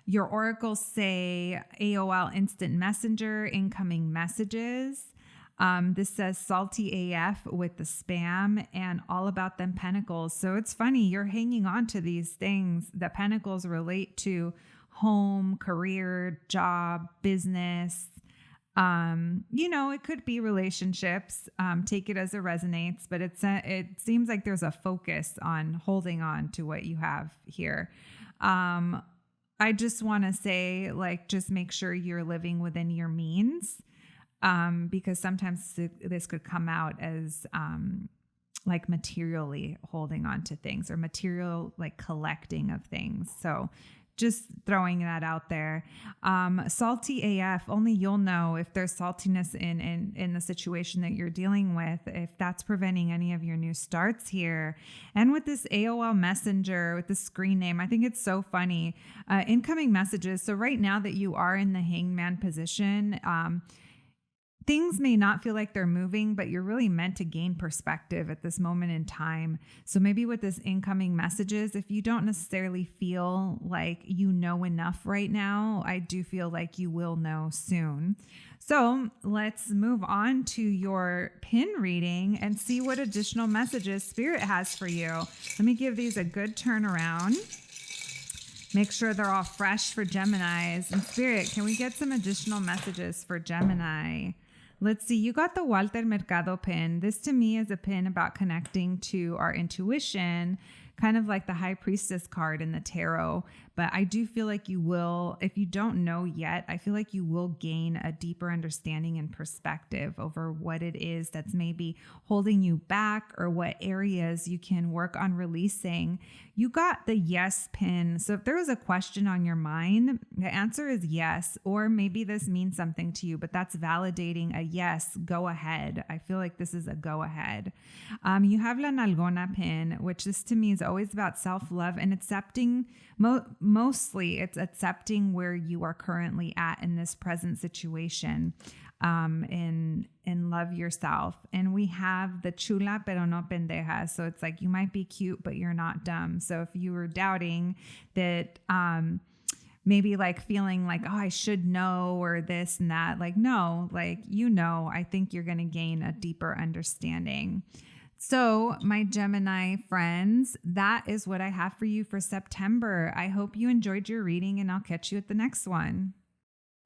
A: your oracles say AOL Instant Messenger, incoming messages. This says salty AF with the spam and all about them pentacles. So it's funny, you're hanging on to these things. The pentacles relate to home, career, job, business. It could be relationships, take it as it resonates, but it seems like there's a focus on holding on to what you have here. I just want to say, like, just make sure you're living within your means, because sometimes this could come out as, like materially holding on to things or material, like collecting of things. So just throwing that out there. Salty AF, only you'll know if there's saltiness in the situation that you're dealing with, if that's preventing any of your new starts here. And with this AOL Messenger, with the screen name, I think it's so funny. Incoming messages. So right now that you are in the Hangman position, things may not feel like they're moving, but you're really meant to gain perspective at this moment in time. So maybe with this incoming messages, if you don't necessarily feel like you know enough right now, I do feel like you will know soon. So let's move on to your pin reading and see what additional messages Spirit has for you. Let me give these a good turnaround. Make sure they're all fresh for Geminis. And Spirit, can we get some additional messages for Gemini? Let's see, you got the Walter Mercado pin. This to me is a pin about connecting to our intuition, kind of like the High Priestess card in the tarot. But I do feel like you will, if you don't know yet, I feel like you will gain a deeper understanding and perspective over what it is that's maybe holding you back or what areas you can work on releasing. You got the yes pin. So if there was a question on your mind, the answer is yes, or maybe this means something to you, but that's validating a yes, go ahead. I feel like this is a go ahead. You have La Nalgona pin, which this to me is always about self-love and accepting. Mostly it's accepting where you are currently at in this present situation, and love yourself. And we have the chula pero no pendeja. So it's like you might be cute, but you're not dumb. So if you were doubting that, maybe like feeling like, oh, I should know, or this and that, like, no, like, I think you're going to gain a deeper understanding. So my Gemini friends, that is what I have for you for September. I hope you enjoyed your reading, and I'll catch you at the next one.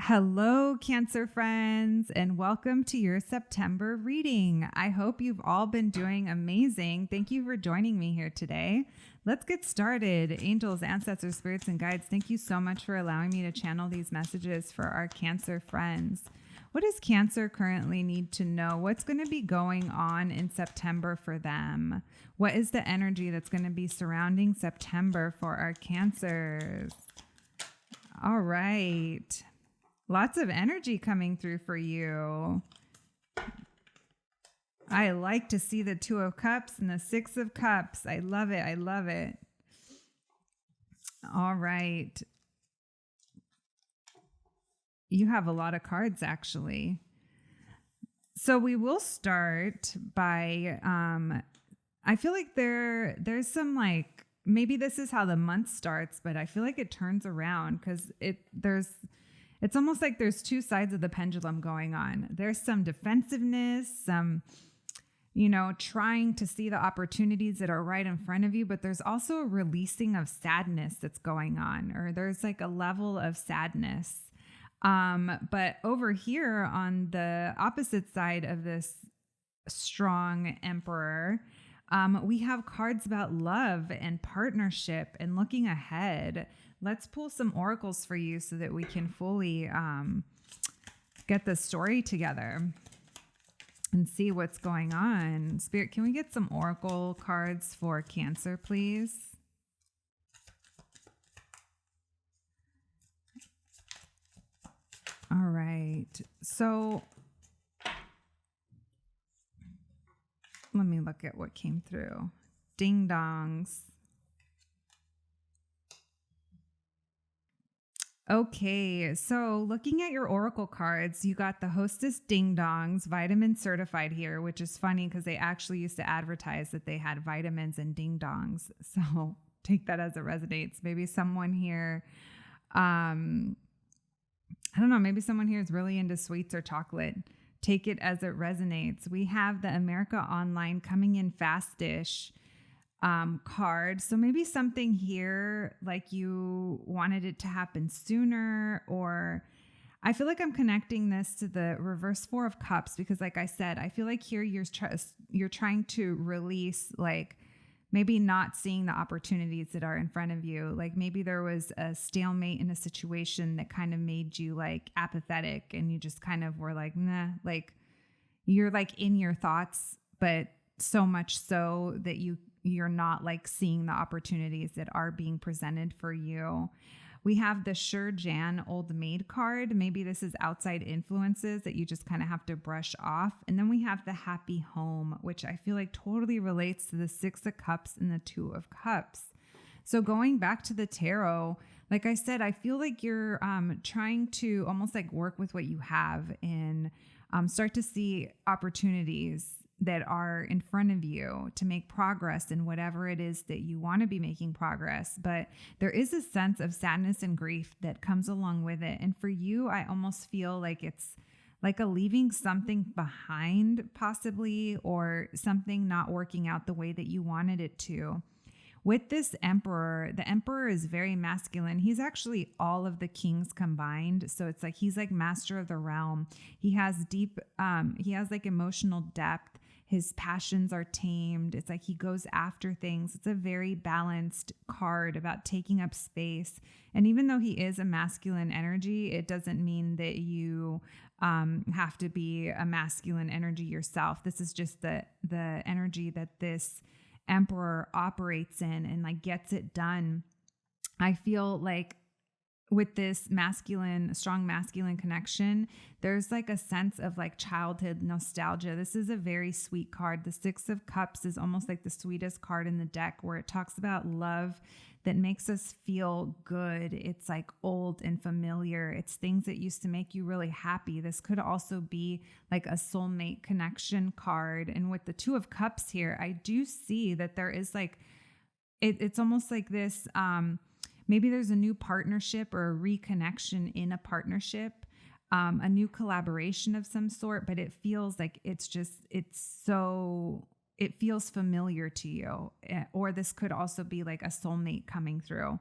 A: Hello, Cancer friends, and welcome to your September reading. I hope you've all been doing amazing. Thank you for joining me here today. Let's get started. Angels, ancestors, spirits, and guides, thank you so much for allowing me to channel these messages for our Cancer friends. What does Cancer currently need to know? What's going to be going on in September for them? What is the energy that's going to be surrounding September for our Cancers? All right. Lots of energy coming through for you. I like to see the Two of Cups and the Six of Cups. I love it. I love it. All right. You have a lot of cards, actually. So we will start by, I feel like there's some like, maybe this is how the month starts, but I feel like it turns around because it's almost like there's two sides of the pendulum going on. There's some defensiveness, some trying to see the opportunities that are right in front of you, but there's also a releasing of sadness that's going on, or there's like a level of sadness. But over here on the opposite side of this strong Emperor, we have cards about love and partnership and looking ahead. Let's pull some oracles for you so that we can fully get the story together and see what's going on. Spirit, can we get some oracle cards for Cancer, please? All right. So let me look at what came through. Ding dongs. Okay, so looking at your oracle cards, you got the Hostess Ding Dongs, vitamin certified here, which is funny because they actually used to advertise that they had vitamins and ding dongs. So take that as it resonates. Maybe someone here, I don't know, maybe someone here is really into sweets or chocolate. Take it as it resonates. We have the America Online coming in fast-ish card. So maybe something here like you wanted it to happen sooner, or I feel like I'm connecting this to the reverse Four of Cups because like I said, I feel like here you're trying to release, like maybe not seeing the opportunities that are in front of you. Like maybe there was a stalemate in a situation that kind of made you like apathetic and you just kind of were like, nah, like you're like in your thoughts, but so much so that you're not like seeing the opportunities that are being presented for you. We have the Sure Jan Old Maid card. Maybe this is outside influences that you just kind of have to brush off. And then we have the Happy Home, which I feel like totally relates to the Six of Cups and the Two of Cups. So going back to the tarot, like I said, I feel like you're trying to almost like work with what you have and start to see opportunities that are in front of you to make progress in whatever it is that you want to be making progress. But there is a sense of sadness and grief that comes along with it. And for you, I almost feel like it's like a leaving something behind possibly, or something not working out the way that you wanted it to. With this Emperor, the Emperor is very masculine. He's actually all of the kings combined. So it's like, he's like master of the realm. He has he has like emotional depth. His passions are tamed. It's like he goes after things. It's a very balanced card about taking up space. And even though he is a masculine energy, it doesn't mean that you have to be a masculine energy yourself. This is just the energy that this Emperor operates in and like gets it done. I feel like with this strong masculine connection, there's like a sense of like childhood nostalgia. This is a very sweet card. The Six of Cups is almost like the sweetest card in the deck, where it talks about love that makes us feel good. It's like old and familiar. It's things that used to make you really happy. This could also be like a soulmate connection card. And with the Two of Cups here, I do see that there is like, it's almost like this, maybe there's a new partnership or a reconnection in a partnership, a new collaboration of some sort, but it feels like it feels familiar to you. Or this could also be like a soulmate coming through,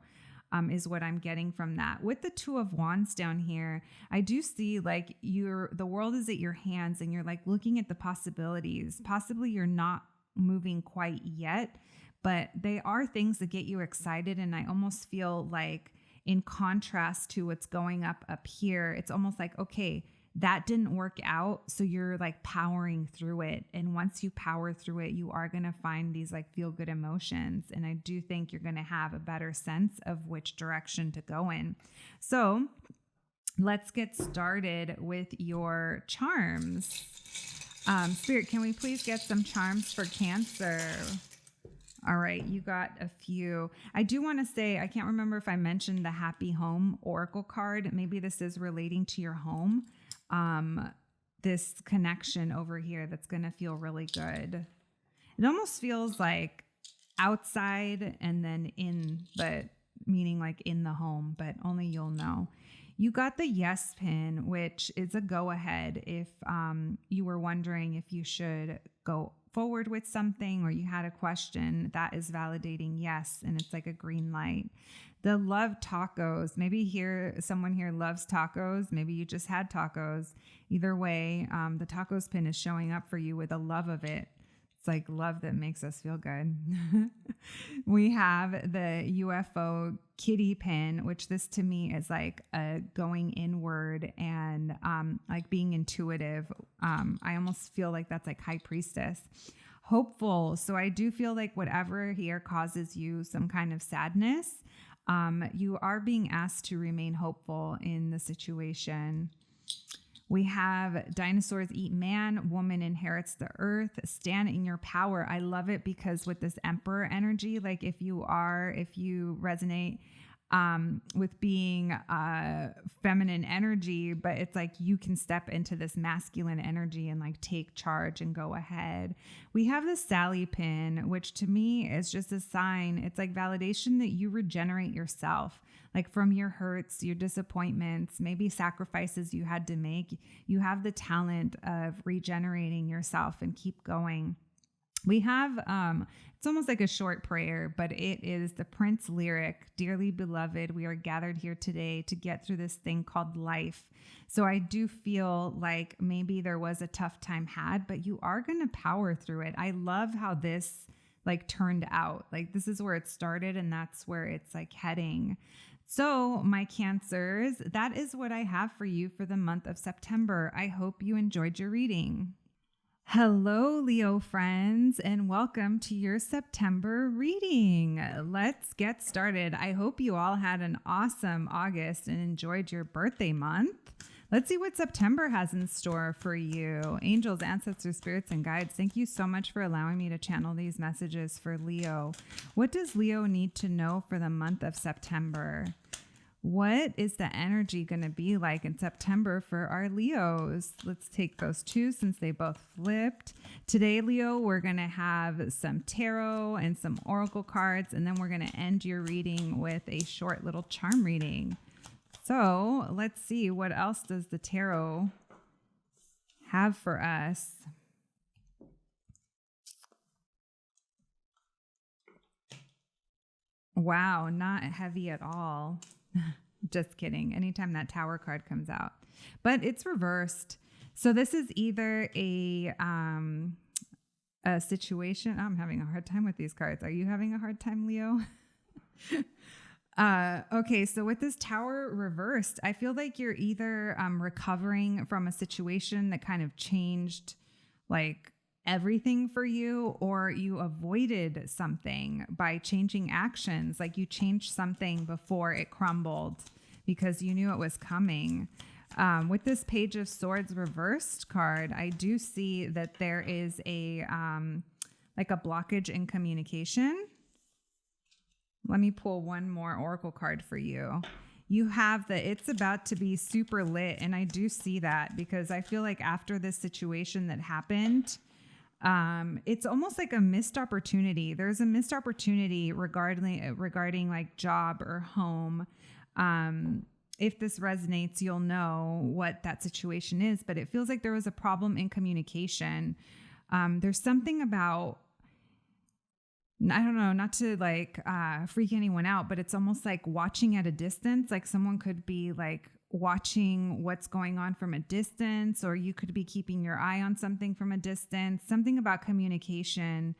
A: is what I'm getting from that. With the Two of Wands down here, I do see like the world is at your hands and you're like looking at the possibilities. Possibly you're not moving quite yet, but they are things that get you excited. And I almost feel like in contrast to what's going up here, it's almost like, okay, that didn't work out. So you're like powering through it. And once you power through it, you are going to find these like feel good emotions. And I do think you're going to have a better sense of which direction to go in. So let's get started with your charms. Spirit, can we please get some charms for Cancer? All right, you got a few. I do want to say, I can't remember if I mentioned the Happy Home Oracle card. Maybe this is relating to your home. This connection over here that's going to feel really good. It almost feels like outside and then in, but meaning like in the home, but only you'll know. You got the Yes pin, which is a go ahead if you were wondering if you should go forward with something or you had a question, that is validating yes. And it's like a green light. The love tacos, maybe someone here loves tacos. Maybe you just had tacos. Either way, the tacos pin is showing up for you with a love of it. It's like love that makes us feel good. We have the UFO kitty pin, which this to me is like a going inward and like being intuitive. I almost feel like that's like high priestess. Hopeful. So I do feel like whatever here causes you some kind of sadness, you are being asked to remain hopeful in the situation. We have dinosaurs eat man, woman inherits the earth, stand in your power. I love it because with this emperor energy, like if you resonate with being feminine energy, but it's like you can step into this masculine energy and like take charge and go ahead. We have the Sally pin, which to me is just a sign. It's like validation that you regenerate yourself. Like from your hurts, your disappointments, maybe sacrifices you had to make, you have the talent of regenerating yourself and keep going. We have, it's almost like a short prayer, but it is the Prince lyric, dearly beloved, we are gathered here today to get through this thing called life. So I do feel like maybe there was a tough time had, but you are going to power through it. I love how this like turned out. Like this is where it started and that's where it's like heading. So my Cancers, that is what I have for you for the month of September. I hope you enjoyed your reading. Hello, Leo friends, and welcome to your September reading. Let's get started. I hope you all had an awesome August and enjoyed your birthday month. Let's see what September has in store for you. Angels, ancestors, spirits, and guides, thank you so much for allowing me to channel these messages for Leo. What does Leo need to know for the month of September? What is the energy going to be like in September for our Leos? Let's take those two since they both flipped. Today, Leo, we're going to have some tarot and some oracle cards, and then we're going to end your reading with a short little charm reading. So let's see, what else does the tarot have for us? Wow, not heavy at all. Just kidding. Anytime that Tower card comes out, but it's reversed. So this is either a situation. I'm having a hard time with these cards. Are you having a hard time, Leo? Okay, so with this Tower reversed, I feel like you're either recovering from a situation that kind of changed like everything for you, or you avoided something by changing actions. Like you changed something before it crumbled because you knew it was coming. With this Page of Swords reversed card, I do see that there is a like a blockage in communication. Let me pull one more oracle card for you. You have the it's about to be super lit, and I do see that because I feel like after this situation that happened, it's almost like a missed opportunity. There's a missed opportunity regarding like job or home. If this resonates, you'll know what that situation is, but it feels like there was a problem in communication. There's something about, I don't know, not to like freak anyone out, but it's almost like watching at a distance. Like someone could be like watching what's going on from a distance, or you could be keeping your eye on something from a distance. Something about communication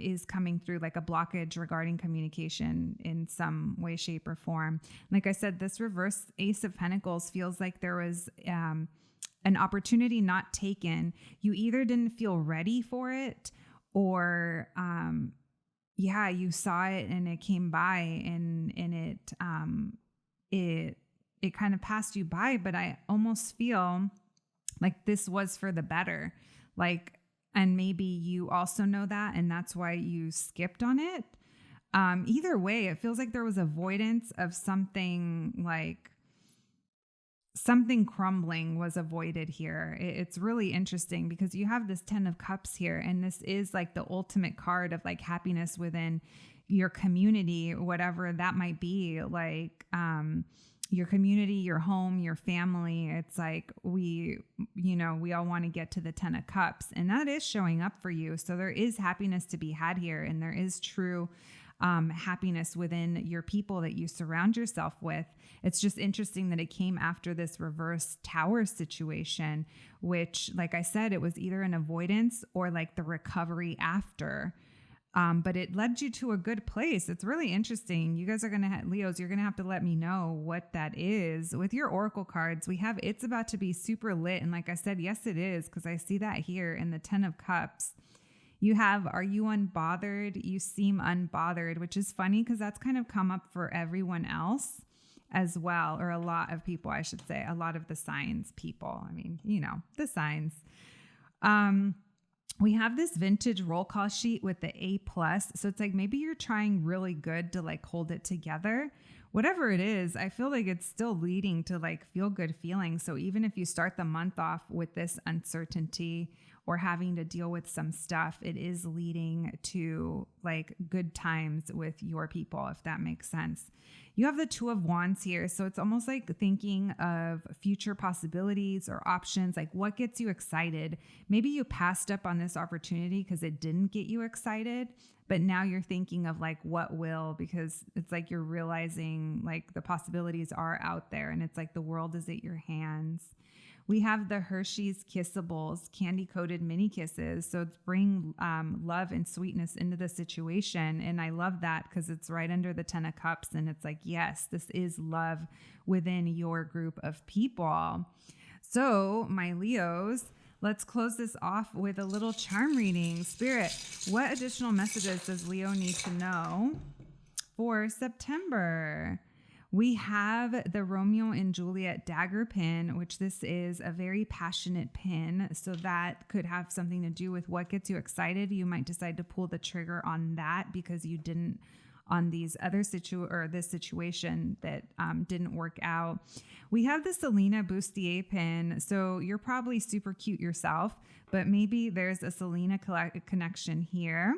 A: is coming through, like a blockage regarding communication in some way, shape, or form. Like I said, this reverse Ace of Pentacles feels like there was an opportunity not taken. You either didn't feel ready for it, or you saw it and it came by and it kind of passed you by. But I almost feel like this was for the better. Like, and maybe you also know that, and that's why you skipped on it. Either way, it feels like there was avoidance of something, like something crumbling was avoided here. It's really interesting because you have this 10 of Cups here, and this is like the ultimate card of like happiness within your community, whatever that might be. Like, your community, your home, your family. It's like we all want to get to the 10 of Cups, and that is showing up for you. So there is happiness to be had here, and there is true happiness within your people that you surround yourself with. It's just interesting that it came after this reverse Tower situation, which, like I said, it was either an avoidance or like the recovery after. But it led you to a good place. It's really interesting. You guys are going to Leos, you're going to have to let me know what that is. With your Oracle cards, we have it's about to be super lit. And like I said, yes, it is, because I see that here in the 10 of Cups. You have, are you unbothered? You seem unbothered, which is funny because that's kind of come up for everyone else as well, or a lot of people, I should say, a lot of the signs people. I mean, the signs. We have this vintage roll call sheet with the A+. So it's like maybe you're trying really good to like hold it together. Whatever it is, I feel like it's still leading to like feel good feelings. So even if you start the month off with this uncertainty or having to deal with some stuff, it is leading to like good times with your people, if that makes sense. You have the 2 of Wands here. So it's almost like thinking of future possibilities or options, like what gets you excited. Maybe you passed up on this opportunity because it didn't get you excited, but now you're thinking of like what will, because it's like you're realizing like the possibilities are out there, and it's like the world is at your hands. We have the Hershey's Kissables, candy-coated mini kisses. So it's bring love and sweetness into the situation. And I love that because it's right under the 10 of Cups. And it's like, yes, this is love within your group of people. So my Leos, let's close this off with a little charm reading. Spirit, what additional messages does Leo need to know for September? We have the Romeo and Juliet dagger pin, which this is a very passionate pin. So that could have something to do with what gets you excited. You might decide to pull the trigger on that because you didn't on these other this situation that didn't work out. We have the Selena Bustier pin. So you're probably super cute yourself, but maybe there's a Selena connection here.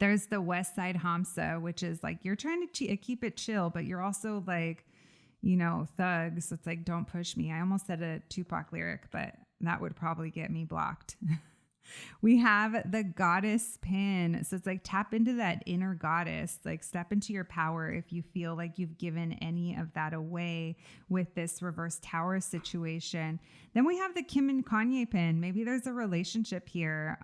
A: There's the West Side Hamsa, which is like you're trying to keep it chill, but you're also like, thug. So it's like, don't push me. I almost said a Tupac lyric, but that would probably get me blocked. We have the Goddess pin. So it's like tap into that inner goddess, like step into your power if you feel like you've given any of that away with this reverse Tower situation. Then we have the Kim and Kanye pin. Maybe there's a relationship here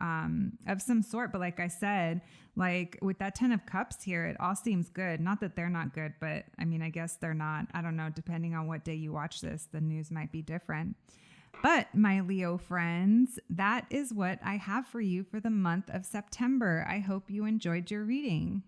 A: of some sort. But like I said, like with that 10 of Cups here, it all seems good. Not that they're not good, but I mean, I guess they're not. I don't know. Depending on what day you watch this, the news might be different. But my Leo friends, that is what I have for you for the month of September. I hope you enjoyed your reading.